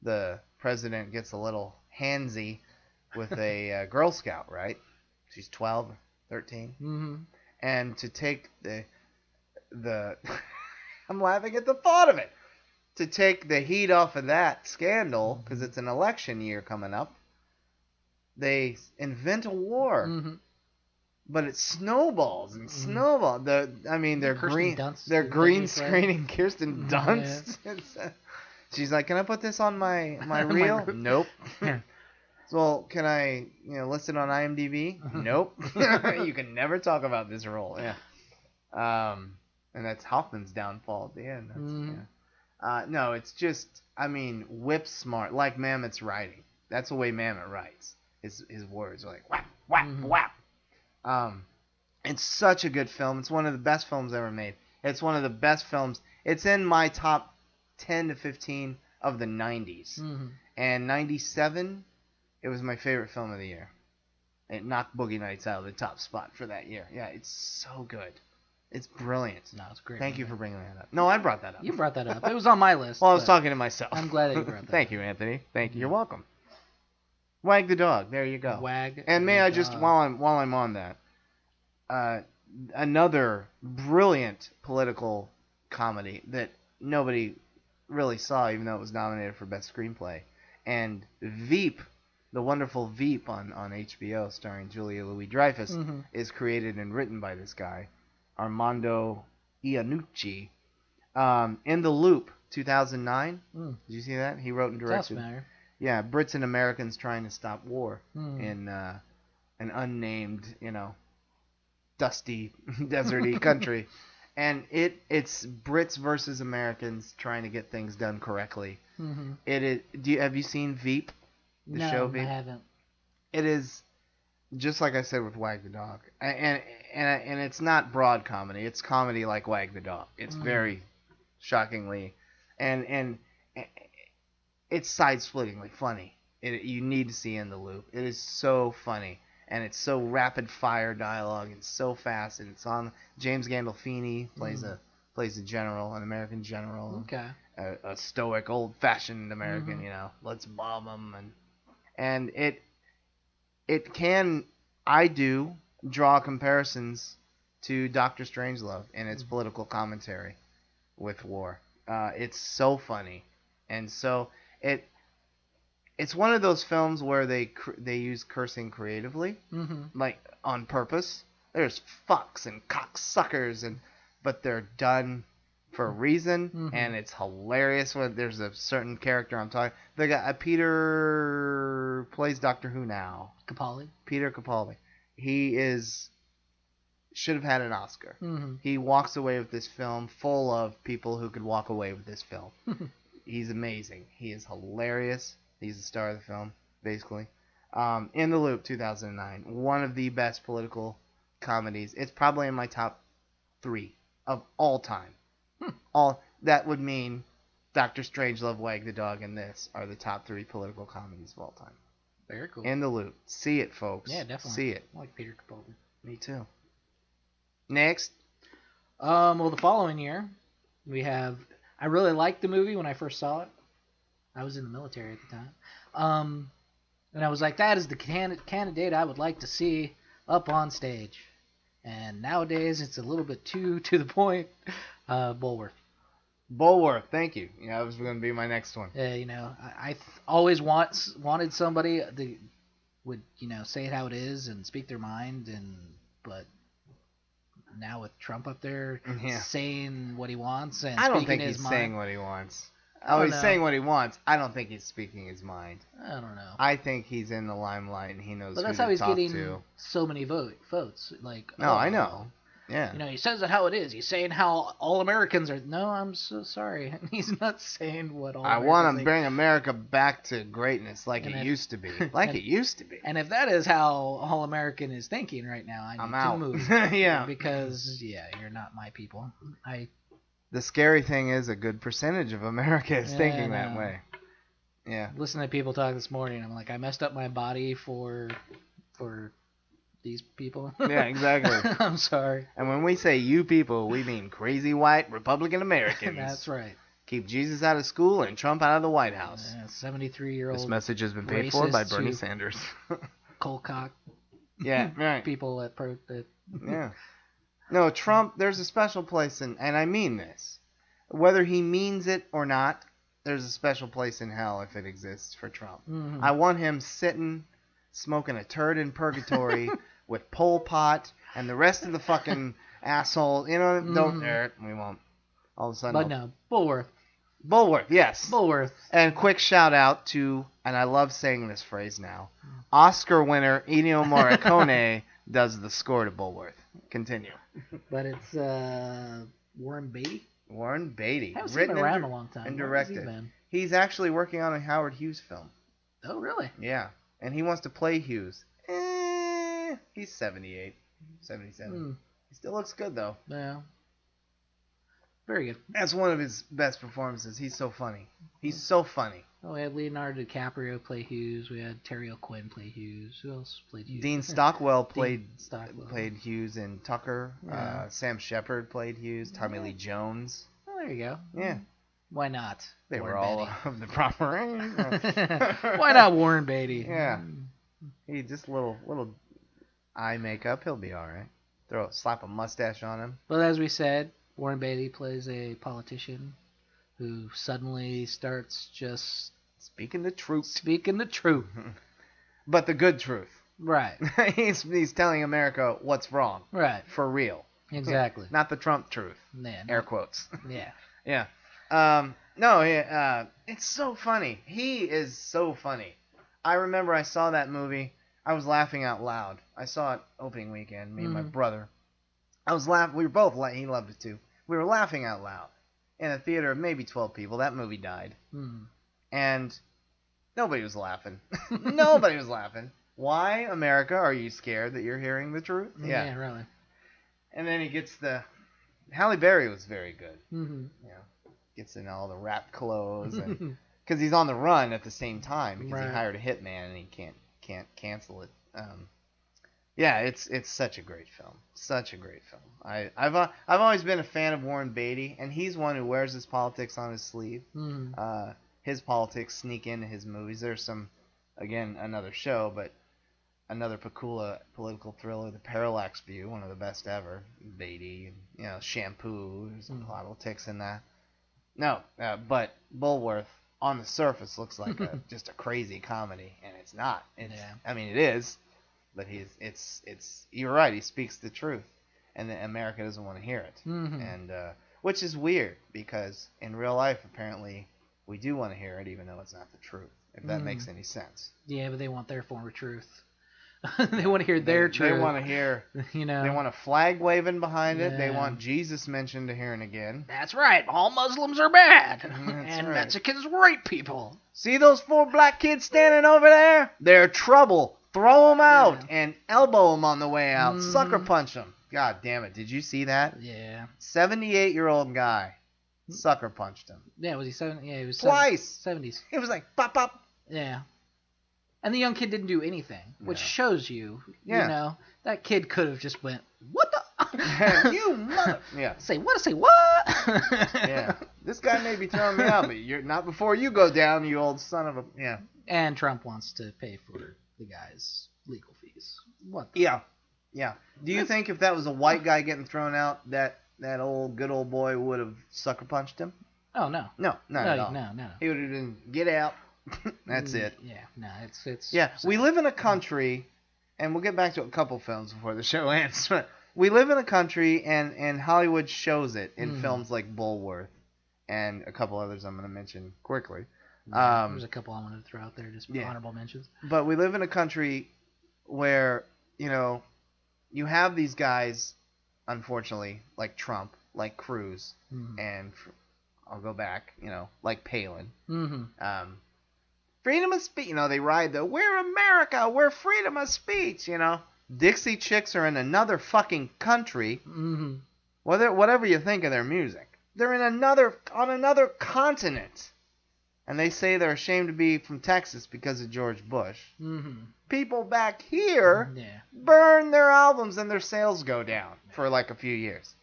the president gets a little handsy with a Girl Scout, right? She's 12 or 13. Mm-hmm. And to take the I'm laughing at the thought of it. To take the heat off of that scandal, because it's an election year coming up, they invent a war, but it snowballs and snowballs. They're green screening Kirsten Dunst. Yeah. She's like, "Can I put this on my reel?" Nope. So can I, list it on IMDb? Nope. You can never talk about this role. Yeah. And that's Hoffman's downfall at the end. No, it's just, whip smart, like Mamet's writing. That's the way Mamet writes. His words are like whap, whap, whap. It's such a good film. It's one of the best films ever made. It's one of the best films. It's in my top 10 to 15 of the 90s. And 97, it was my favorite film of the year. It knocked Boogie Nights out of the top spot for that year. Yeah, it's so good. It's brilliant. No, it's great. Thank you for bringing that up. No, I brought that up. You brought that up. It was on my list. Well, I was talking to myself. I'm glad that you brought that Thank you, Anthony. Thank you. You're welcome. Wag the dog. There you go. Wag. And may I just, while I'm on that, another brilliant political comedy that nobody really saw, even though it was nominated for Best Screenplay. And Veep, the wonderful Veep on HBO, starring Julia Louis-Dreyfus, is created and written by this guy, Armando Iannucci. In the Loop, 2009. Did you see that? He wrote and directed. Yeah, Brits and Americans trying to stop war in an unnamed, dusty, deserty country. And it's Brits versus Americans trying to get things done correctly. It is. Have you seen Veep? The show Veep? I haven't. It is just like I said with Wag the Dog, and it's not broad comedy. It's comedy like Wag the Dog. It's very shockingly, and it's side-splittingly funny. You need to see In the Loop. It is so funny. And it's so rapid fire dialogue and so fast, and it's on. James Gandolfini plays a general, an American general. Okay. A stoic, old-fashioned American, let's bomb them, and it can, I do draw comparisons to Dr. Strangelove in its political commentary with war. It's so funny, and so it's one of those films where they use cursing creatively, like on purpose. There's fucks and cocksuckers, but they're done for a reason, and it's hilarious. When there's a certain character I'm talking, the guy Peter plays Doctor Who now. Capaldi. Peter Capaldi. He should have had an Oscar. He walks away with this film full of people who could walk away with this film. He's amazing. He is hilarious. He's the star of the film, basically. In the Loop, 2009. One of the best political comedies. It's probably in my top 3 of all time. That would mean Dr. Strangelove, Wag the Dog, and this are the top 3 political comedies of all time. Very cool. In the Loop. See it, folks. Yeah, definitely. See it. I like Peter Capaldi. Me too. Next. Well, the following year, we have... I really liked the movie when I first saw it. I was in the military at the time. And I was like, that is the candidate I would like to see up on stage. And nowadays, it's a little bit too to the point. Bulworth. Bulworth, thank you. Yeah, that was going to be my next one. I always wanted somebody that would, say it how it is and speak their mind. But now with Trump up there saying what he wants and I don't speaking think his he's mind, saying what he wants. He's saying what he wants. I don't think he's speaking his mind. I don't know. I think he's in the limelight and he knows. But that's who how to he's talk getting to. so many votes. Like, no, I know. Yeah. He says it how it is. He's saying how all Americans are. No, I'm so sorry. He's not saying what all. I want to bring America back to greatness, like it used to be. It used to be. And if that is how all American is thinking right now, I need to move. Yeah. Because you're not my people. The scary thing is a good percentage of America is thinking that way. Yeah. Listening to people talk this morning, I'm like, I messed up my body for these people. Yeah, exactly. I'm sorry. And when we say you people, we mean crazy white Republican Americans. That's right. Keep Jesus out of school and Trump out of the White House. 73-year-old. This message has been paid for by Bernie Sanders. Cold cock. Yeah, right. People that Yeah. No, Trump, there's a special place and I mean this. Whether he means it or not, there's a special place in hell if it exists for Trump. I want him sitting, smoking a turd in purgatory with Pol Pot and the rest of the fucking asshole. Don't dare it. We won't. All of a sudden. But no, Bulworth. Bulworth, yes. Bulworth. And quick shout out to, and I love saying this phrase now, Oscar winner Ennio Morricone does the score to Bulworth. Continue. But it's Warren Beatty. Warren Beatty. He's been around a long time. And directed. He's actually working on a Howard Hughes film. Oh, really? Yeah. And he wants to play Hughes. He's 78, 77. He still looks good, though. Yeah. Very good. That's one of his best performances. He's so funny. He's so funny. Oh, we had Leonardo DiCaprio play Hughes. We had Terry O'Quinn play Hughes. Who else played Hughes? Dean Stockwell played Hughes in Tucker. Yeah. Sam Shepard played Hughes. Tommy Lee Jones. Oh, there you go. Yeah. Why not? They Warren were all Beatty. of the proper age. Why not Warren Beatty? Yeah. He just little eye makeup. He'll be all right. Slap a mustache on him. But as we said, Warren Beatty plays a politician who suddenly starts just speaking the truth. Speaking the truth. But the good truth. Right. He's telling America what's wrong. Right. For real. Exactly. Not the Trump truth. Yeah, Air quotes. Yeah. Yeah. It's so funny. He is so funny. I remember I saw that movie. I was laughing out loud. I saw it opening weekend, me and my brother. I was laughing. We were both he loved it too. We were laughing out loud in a theater of maybe 12 people. That movie died. And nobody was laughing. Nobody was laughing. Why, America, are you scared that you're hearing the truth? Yeah, really. And then he gets Halle Berry was very good. Mm-hmm. Gets in all the wrapped clothes, and because he's on the run at the same time because he hired a hitman and he can't cancel it. It's such a great film. Such a great film. I've always been a fan of Warren Beatty, and he's one who wears his politics on his sleeve. His politics sneak into his movies. There's some, again, another show, but another Pakula political thriller, The Parallax View, one of the best ever. Beatty, Shampoo, there's some politics in that. No, but Bulworth on the surface looks like just a crazy comedy, and it's not. I mean, it is, but you're right. He speaks the truth, and America doesn't want to hear it, and which is weird because in real life, apparently, we do want to hear it, even though it's not the truth. If that makes any sense. Yeah, but they want their form of truth. They want to hear their truth. They want to hear, They want a flag waving behind it. They want Jesus mentioned here and again. That's right. All Muslims are bad. And right. Mexicans rape people. See those 4 black kids standing over there? They're trouble. Throw them out and elbow them on the way out. Sucker punch them. God damn it. Did you see that? Yeah. 78-year-old guy. Sucker punched him. Yeah, was he 70? Yeah, he was twice. 70s. He was like, pop, pop. Yeah. And the young kid didn't do anything, which shows you, that kid could have just went, what the? You mother. Yeah. Say what? Yeah. This guy may be throwing me out, but you're not before you go down, you old son of a. Yeah. And Trump wants to pay for the guy's legal fees. What? Yeah. Do you think if that was a white guy getting thrown out, that good old boy would have sucker punched him? Oh no. No, not at all. No. He would have been get out. That's it. Yeah, no, it's. Yeah, we live in a country, and we'll get back to a couple films before the show ends. We live in a country, and Hollywood shows it in films like Bulworth, and a couple others I'm going to mention quickly. There's a couple I wanted to throw out there, just honorable mentions. But we live in a country where you have these guys, unfortunately, like Trump, like Cruz, and I'll go back, like Palin. Freedom of speech, they ride we're America, we're freedom of speech, Dixie Chicks are in another fucking country. Whatever you think of their music, they're on another continent, and they say they're ashamed to be from Texas because of George Bush. People back here burn their albums and their sales go down for like a few years.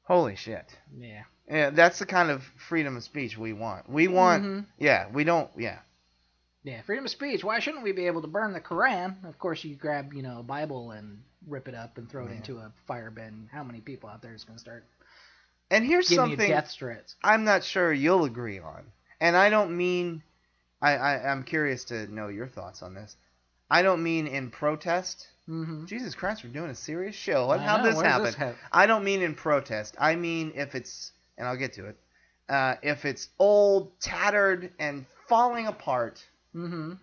Holy shit. Yeah. Yeah, that's the kind of freedom of speech we want. We want, we don't, Yeah, freedom of speech. Why shouldn't we be able to burn the Quran? Of course, you grab, a Bible and rip it up and throw it into a fire bin. How many people out there is going to start and here's giving something you death threats? I'm not sure you'll agree on. And I don't mean, I'm curious to know your thoughts on this. I don't mean in protest. Jesus Christ, we're doing a serious show. How'd this happen? I don't mean in protest. I mean if it's, and I'll get to it, if it's old, tattered, and falling apart, and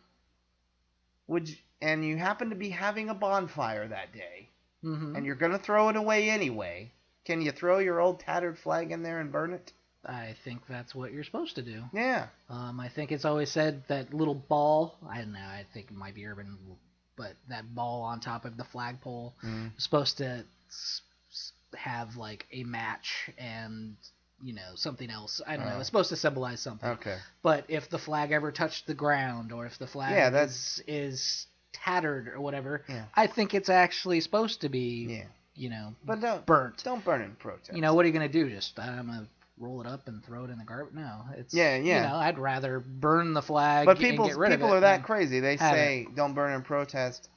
you happen to be having a bonfire that day, and you're going to throw it away anyway, can you throw your old tattered flag in there and burn it? I think that's what you're supposed to do. Yeah. I think it's always said that little ball, I don't know, I think it might be urban, but that ball on top of the flagpole is supposed to have like a match and something else. I don't know. It's supposed to symbolize something. Okay. But if the flag ever touched the ground, or if the flag is tattered or whatever, I think it's actually supposed to be, but burnt. Don't burn it in protest. What are you gonna do? Just I'm gonna roll it up and throw it in the garbage? No, it's I'd rather burn the flag. But and get rid of it. People are that crazy. They say don't burn in protest.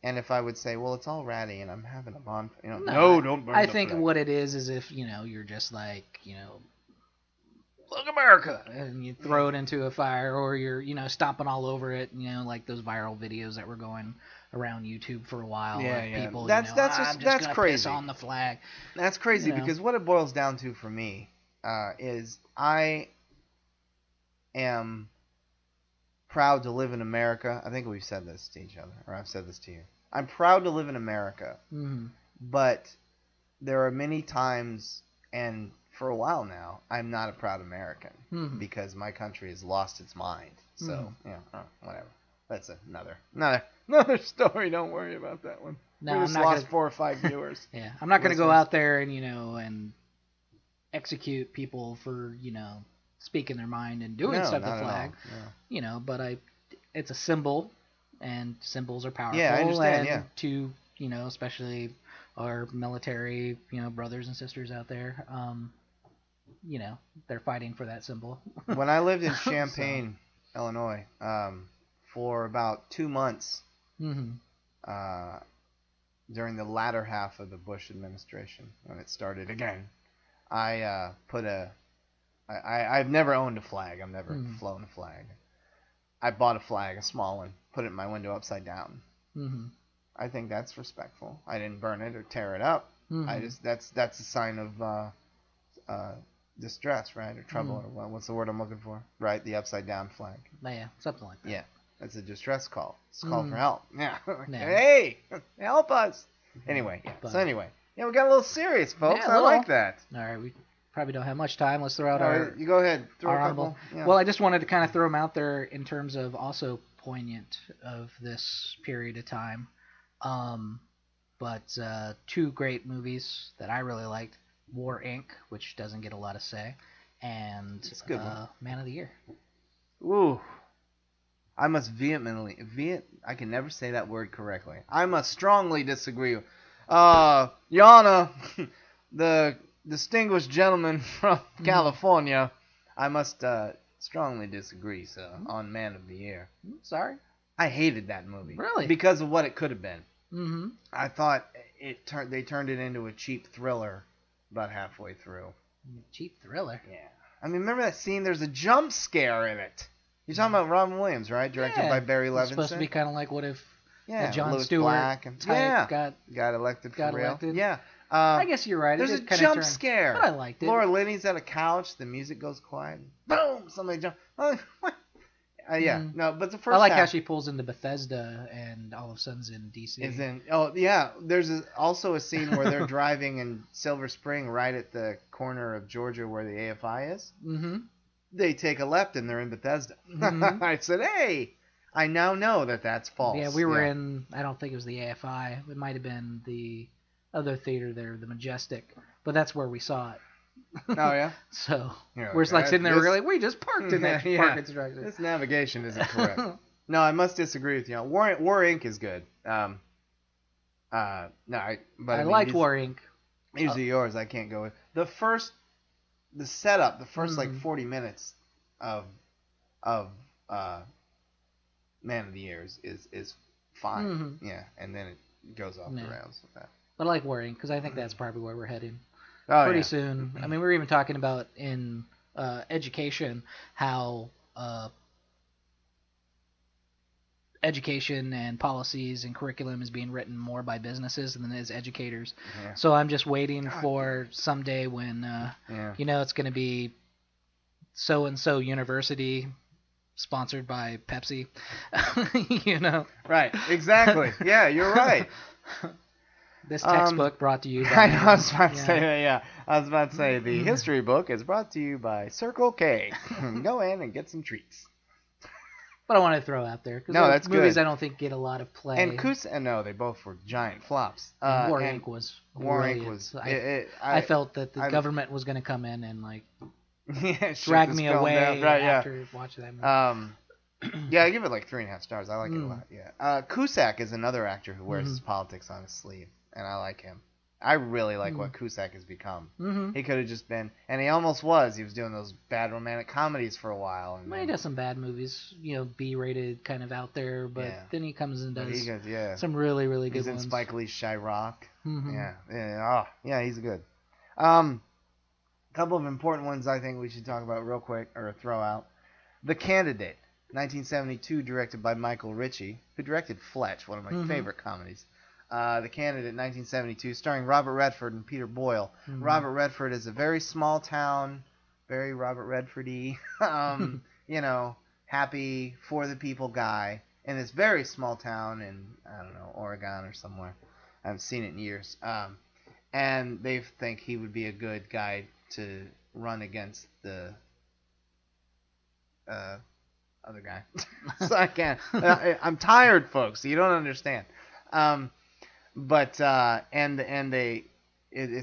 And if I would say, well, it's all ratty and I'm having a bonfire, no, don't burn I the think flag. what it is if, you're just like, look America, and you throw it into a fire, or you're, stomping all over it, like those viral videos that were going around YouTube for a while. People, that's crazy. Piss on the flag. That's crazy because what it boils down to for me is I am proud to live in America. I think we've said this to each other, or I've said this to you. I'm proud to live in America, but there are many times, and for a while now, I'm not a proud American because my country has lost its mind. So, whatever. That's another story. Don't worry about that one. No, we just lost 4 or 5 viewers. I'm not going to go out there and and execute people for speaking their mind and doing stuff to the flag. But it's a symbol. And symbols are powerful. Yeah, I understand. And to especially our military, brothers and sisters out there, they're fighting for that symbol. When I lived in Champaign, Illinois, for about 2 months, during the latter half of the Bush administration, when it started again, I I've never owned a flag. I've never flown a flag. I bought a flag, a small one, put it in my window upside down. I think that's respectful. I didn't burn it or tear it up. That's a sign of distress, right, or trouble, or what's the word I'm looking for? Right, the upside down flag. Yeah, something like that. Yeah, that's a distress call. It's a call for help. Yeah. Hey, help us. Anyway, we got a little serious, folks. I like that. All right, we probably don't have much time. Let's throw out our... You go ahead. Throw our a couple. Yeah. Well, I just wanted to kind of throw them out there in terms of also poignant of this period of time. But 2 great movies that I really liked. War, Inc., which doesn't get a lot of say. And Man of the Year. Ooh. I must I can never say that word correctly. I must strongly disagree. Yana, the distinguished gentleman from California, I must strongly disagree, on Man of the Year. Sorry? I hated that movie. Really? Because of what it could have been. I thought they turned it into a cheap thriller about halfway through. Cheap thriller? Yeah. I mean, remember that scene? There's a jump scare in it. You're talking about Robin Williams, right? Directed by Barry Levinson. It's supposed to be kind of like what if John Louis Stewart Black and type got elected for real. Yeah. I guess you're right. There's a jump scare. But I liked it. Laura Linney's at a couch. The music goes quiet. Boom! Somebody jumps. No, but the first I like half, how she pulls into Bethesda and all of a sudden's in DC. There's also a scene where they're driving in Silver Spring right at the corner of Georgia where the AFI is. They take a left and they're in Bethesda. I said, hey, I now know that that's false. Yeah, we were in, I don't think it was the AFI. It might have been the other theater there, the Majestic. But that's where we saw it. Oh, yeah? So, we're just like sitting there, we're like, we just parked in that parking structure. This navigation isn't correct. No, I must disagree with you. War Inc. is good. I liked War Inc. These are yours. I can't go with. The setup, the first like 40 minutes of Man of the Year is fine. Yeah, and then it goes off the rails with that. But I like War Inc. because I think that's probably where we're heading. Pretty soon. I mean, we were even talking about in education how education and policies and curriculum is being written more by businesses than as educators. Yeah. So I'm just waiting for someday when it's going to be so-and-so university sponsored by Pepsi. Right. Exactly. Yeah, you're right. This textbook brought to you by... I was about to say, I was about to say, the history book is brought to you by Circle K. Go in and get some treats. But I want to throw out there because that's movies good. I don't think get a lot of play. And no, they both were giant flops. War Inc. was brilliant. War Inc. was. I felt that the government was going to come in and like drag me away after watching that movie. Yeah, I give it like 3.5 stars. I like it a lot. Yeah. Cusack is another actor who wears his politics on his sleeve, and I like him. I really like what Cusack has become. He could have just been, and he almost was. He was doing those bad romantic comedies for a while. And he does some bad movies, B-rated, kind of out there, but then he comes and does some really, really good ones. He's in Spike Lee's Chirac. Yeah, he's good. Couple of important ones I think we should talk about real quick, or throw out. The Candidate, 1972, directed by Michael Ritchie, who directed Fletch, one of my favorite comedies. The Candidate, 1972, starring Robert Redford and Peter Boyle. Robert Redford is a very small town, very Robert Redford-y, happy, for the people guy in this very small town in, I don't know, Oregon or somewhere. I haven't seen it in years. And they think he would be a good guy to run against the other guy. So I can't. I'm tired, folks. So you don't understand. It's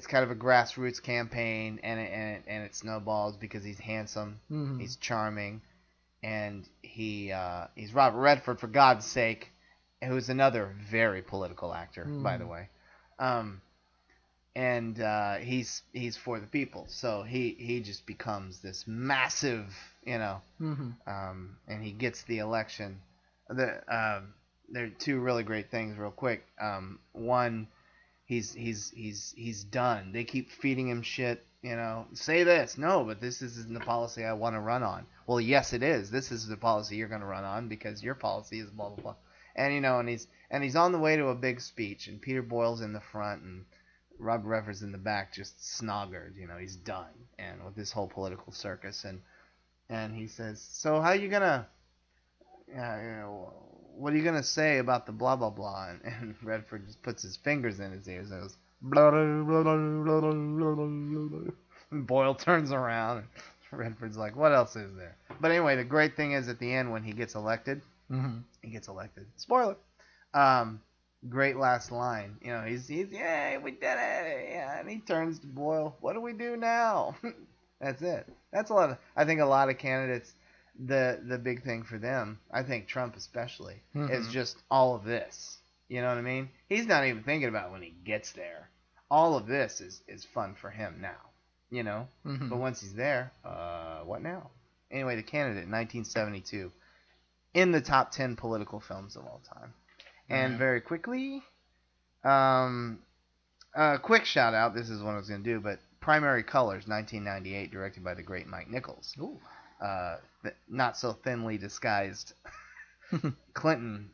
kind of a grassroots campaign, and it snowballs because he's handsome, he's charming, and he's Robert Redford, for God's sake, who's another very political actor, by the way. He's for the people, so he just becomes this massive, and he gets the election. There are two really great things, real quick. One, he's done. They keep feeding him shit. Say this, no, but this isn't the policy I want to run on. Well, yes, it is. This is the policy you're going to run on because your policy is blah blah blah. And he's on the way to a big speech, and Peter Boyle's in the front, and Robert Redford's in the back, just snoggered. He's done, and with this whole political circus, and he says, so how you gonna, what are you gonna say about the blah blah blah? And Redford just puts his fingers in his ears and goes, blah blah blah blah blah blah blah. And Boyle turns around, and Redford's like, what else is there? But anyway, the great thing is at the end when he gets elected, he gets elected. Spoiler. Great last line. He's yeah, we did it. Yeah, and he turns to Boyle. What do we do now? That's it. That's I think a lot of candidates, the big thing for them, I think Trump especially, is just all of this. You know what I mean? He's not even thinking about when he gets there. All of this is fun for him now. But once he's there, what now? Anyway, The Candidate, 1972, in the top 10 political films of all time. And very quickly, quick shout out. This is what I was going to do, but Primary Colors, 1998, directed by the great Mike Nichols. Ooh. Not so thinly disguised Clinton,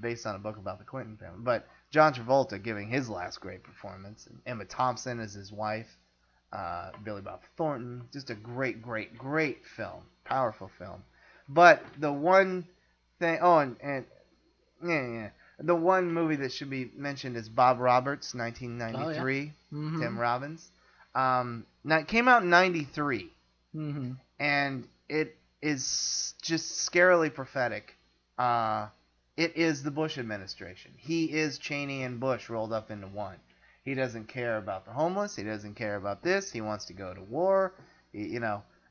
based on a book about the Clinton family. But John Travolta giving his last great performance. And Emma Thompson as his wife. Billy Bob Thornton. Just a great, great, great film. Powerful film. But the one thing... Yeah. The one movie that should be mentioned is Bob Roberts, 1993. Tim Robbins. It came out in 93. And it is just scarily prophetic. It is the Bush administration. He is Cheney and Bush rolled up into one. He doesn't care about the homeless. He doesn't care about this. He wants to go to war.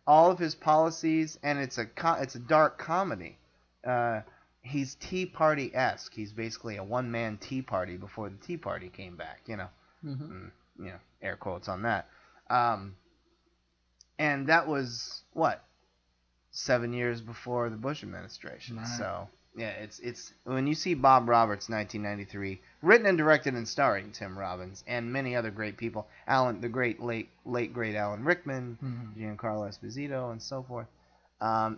All of his policies, and it's a dark comedy. He's Tea Party-esque. He's basically a one-man Tea Party before the Tea Party came back, air quotes on that. And that was, 7 years before the Bush administration. Right. So, yeah, it's when you see Bob Roberts, 1993, written and directed and starring Tim Robbins and many other great people, the late great Alan Rickman, Giancarlo Esposito, and so forth.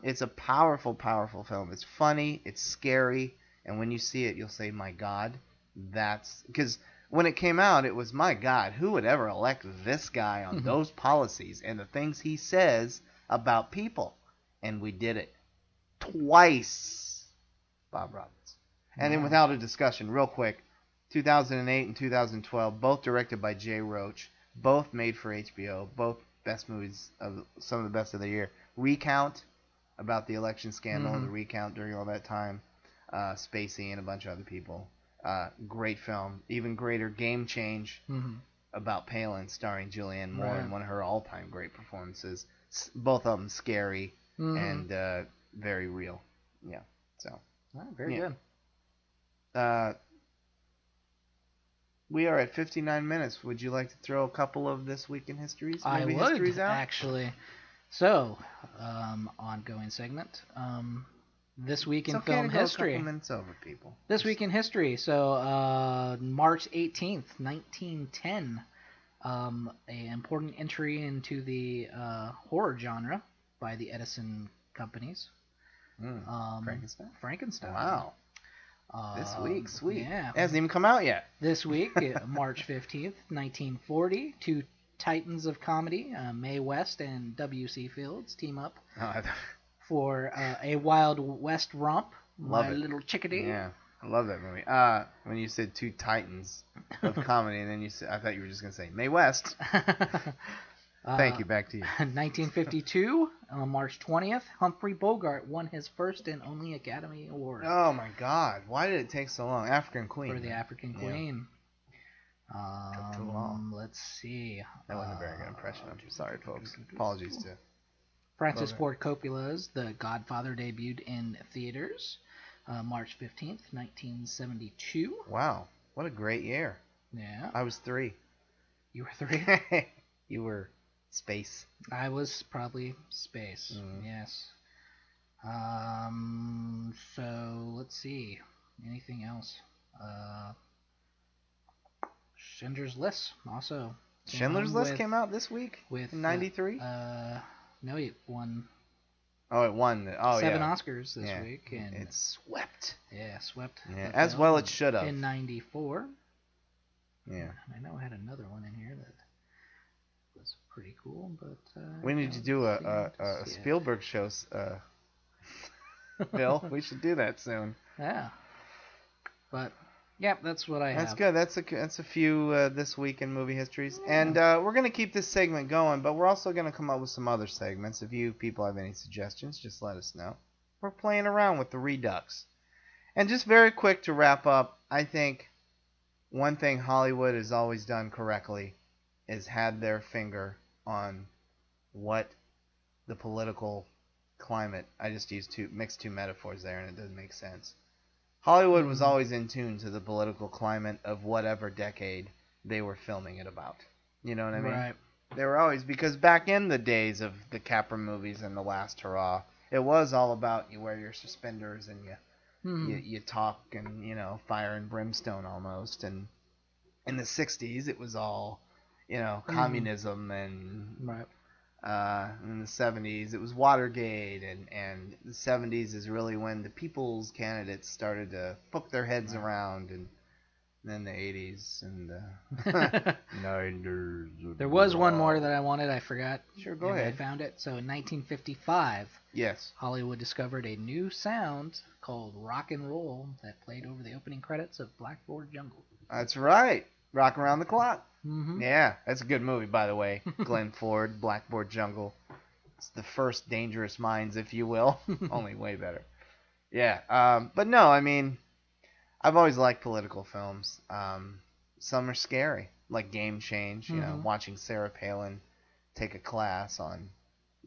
It's a powerful, powerful film. It's funny, it's scary, and when you see it, you'll say, my God, because when it came out, it was, my God, who would ever elect this guy on those policies and the things he says about people? And we did it. Twice, Bob Roberts. And then without a discussion, real quick, 2008 and 2012, both directed by Jay Roach, both made for HBO, both best movies, some of the best of the year. Recount, about the election scandal, the recount during all that time. Spacey and a bunch of other people. Great film. Even greater Game Change about Palin, starring Julianne Moore, in one of her all-time great performances. Both of them scary and very real. Yeah. So. Very good. We are at 59 minutes. Would you like to throw a couple of This Week in Histories? I would, histories out? actually. So, ongoing segment. This Week in Film History. A couple minutes over, people. This Week in History. So, March 18th, 1910. An important entry into the horror genre by the Edison companies. Frankenstein. Wow. This week, sweet. Yeah. It hasn't even come out yet. This week, March 15th, 1940, two titans of comedy, Mae West and W.C. Fields, team up for a Wild West romp. Love My it. Little Chickadee. Yeah, I love that movie. When you said two titans of comedy, and then you said, I thought you were just going to say Mae West. Thank you. Back to you. 1952, on March 20th, Humphrey Bogart won his first and only Academy Award. Oh my God! Why did it take so long? African Queen. For the African Queen. Took too long. Let's see. That wasn't a very good impression. I'm sorry, folks. Apologies to Francis Ford Coppola's The Godfather debuted in theaters March 15th, 1972. Wow, what a great year. Yeah. I was 3. You were 3? You were space. I was probably space. Yes. So let's see. Anything else? Schindler's List also. Schindler's List came out this week? With in 93? No, it won. Oh, it won. Seven Oscars this week. And it swept. Yeah, swept. Yeah, as well it should have. In 94. Yeah. I know I had another one in here that was pretty cool, but we need to do a Spielberg show. Bill, we should do that soon. Yeah. But yeah, that's what I have. That's good. That's a few this week in movie histories, and we're gonna keep this segment going, but we're also gonna come up with some other segments. If you people have any suggestions, just let us know. We're playing around with the Redux, and just very quick to wrap up. I think one thing Hollywood has always done correctly is had their finger on what the political climate. I just used mixed two metaphors there, and it doesn't make sense. Hollywood was always in tune to the political climate of whatever decade they were filming it about. You know what I mean? Right. They were always, because back in the days of the Capra movies and The Last Hurrah, it was all about you wear your suspenders and you talk and, fire and brimstone almost. And in the 60s, it was all, communism and... Right. In the 70s, it was Watergate, and the 70s is really when the people's candidates started to poke their heads around, and then the 80s and the 90s. There was one more that I wanted. I forgot. Sure, go ahead. I found it. So in 1955, yes, Hollywood discovered a new sound called rock and roll that played over the opening credits of Blackboard Jungle. That's right. Rock Around the Clock. Mm-hmm. Yeah, that's a good movie, by the way. Glenn Ford, Blackboard Jungle. It's the first Dangerous Minds, if you will. Only way better. Yeah, but no, I mean, I've always liked political films. Some are scary, like Game Change, watching Sarah Palin take a class on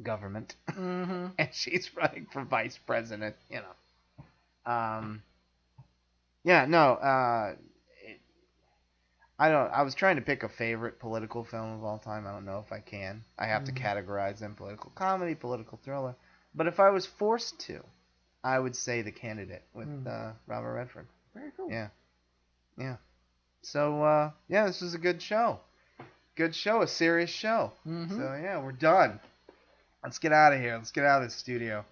government. And she's running for vice president, I was trying to pick a favorite political film of all time. I don't know if I can. I have to categorize them: political comedy, political thriller. But if I was forced to, I would say The Candidate with Robert Redford. Very cool. Yeah. So, this was a good show. Good show, a serious show. So, yeah, we're done. Let's get out of here. Let's get out of this studio.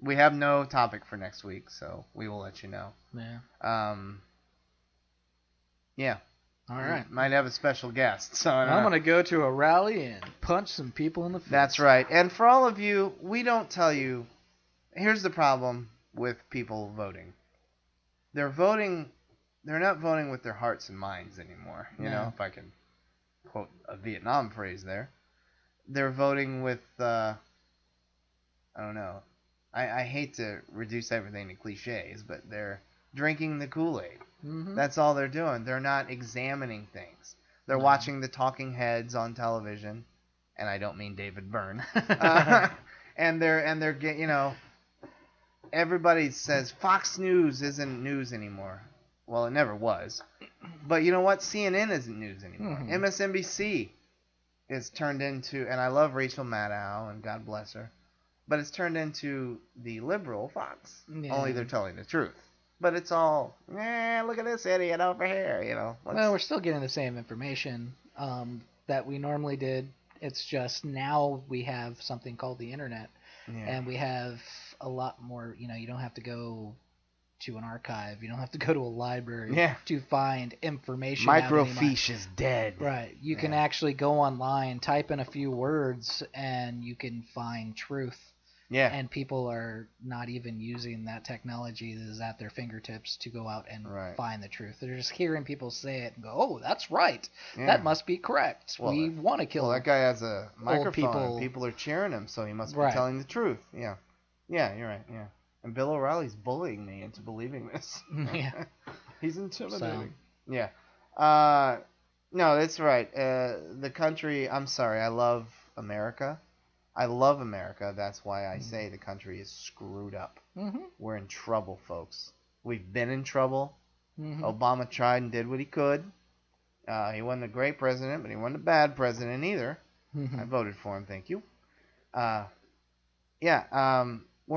We have no topic for next week, so we will let you know. Yeah. All right. Might have a special guest. So I'm going to go to a rally and punch some people in the face. That's right. And for all of you, we don't tell you. Here's the problem with people voting. They're not voting with their hearts and minds anymore. You know, if I can quote a Vietnam phrase there. They're voting with I don't know. I hate to reduce everything to cliches, but they're drinking the Kool-Aid. Mm-hmm. That's all they're doing. They're not examining things. They're watching the talking heads on television, and I don't mean David Byrne. And they're you know, everybody says Fox News isn't news anymore. Well, it never was. But you know what? CNN isn't news anymore. Mm-hmm. MSNBC is turned into, and I love Rachel Maddow, and God bless her, but it's turned into the liberal Fox. Yeah. Only they're telling the truth. But it's all, look at this idiot over here, you know. Well, we're still getting the same information that we normally did. It's just now we have something called the internet, and we have a lot more, you know, you don't have to go to an archive. You don't have to go to a library to find information. Microfiche is dead. Right. You can actually go online, type in a few words, and you can find truth. Yeah. And people are not even using that technology that is at their fingertips to go out and find the truth. They're just hearing people say it and go, oh, that's right. Yeah. That must be correct. Well, we want to kill Well, that guy has a microphone. People. People are cheering him, so he must be telling the truth. Yeah. Yeah, you're right. Yeah. And Bill O'Reilly's bullying me into believing this. Yeah. He's intimidating. So. Yeah. No, that's right. The country, I'm sorry, I love America. I love America. That's why I say the country is screwed up. Mm-hmm. We're in trouble, folks. We've been in trouble. Mm-hmm. Obama tried and did what he could. He wasn't a great president, but he wasn't a bad president either. Mm-hmm. I voted for him, thank you. We're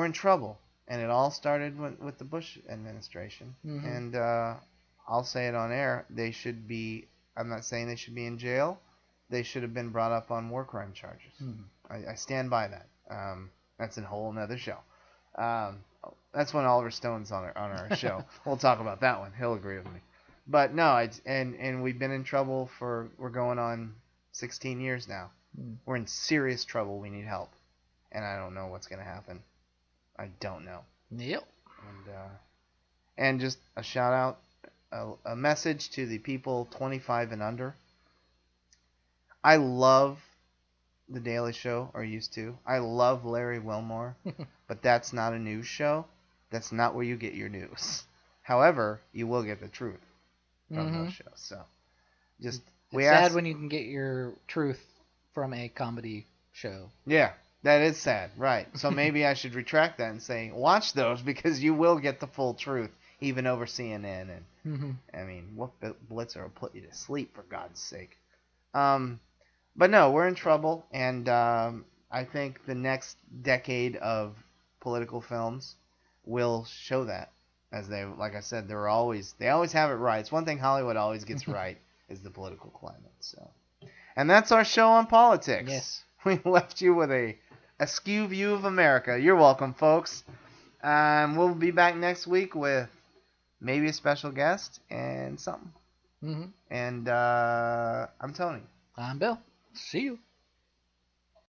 in trouble. And it all started with the Bush administration. Mm-hmm. And I'll say it on air. They should be, I'm not saying they should be in jail. They should have been brought up on war crime charges. Mm-hmm. I stand by that. That's a whole nother show. That's when Oliver Stone's on our show. We'll talk about that one. He'll agree with me. But no, and we've been in trouble we're going on 16 years now. Mm. We're in serious trouble. We need help. And I don't know what's going to happen. I don't know. Yep. And just a shout out, a message to the people 25 and under. I love The Daily Show, or used to. I love Larry Wilmore, but that's not a news show. That's not where you get your news. However, you will get the truth from those shows. So, just it's sad when you can get your truth from a comedy show. Yeah. That is sad, right. So maybe I should retract that and say, watch those, because you will get the full truth, even over CNN. And I mean, what blitzer will put you to sleep, for God's sake? But no, we're in trouble, and I think the next decade of political films will show that. As they, like I said, they always have it right. It's one thing Hollywood always gets right is the political climate. So, and that's our show on politics. Yes. We left you with a askew view of America. You're welcome, folks. We'll be back next week with maybe a special guest and something. Mm-hmm. And I'm Tony. I'm Bill. See you.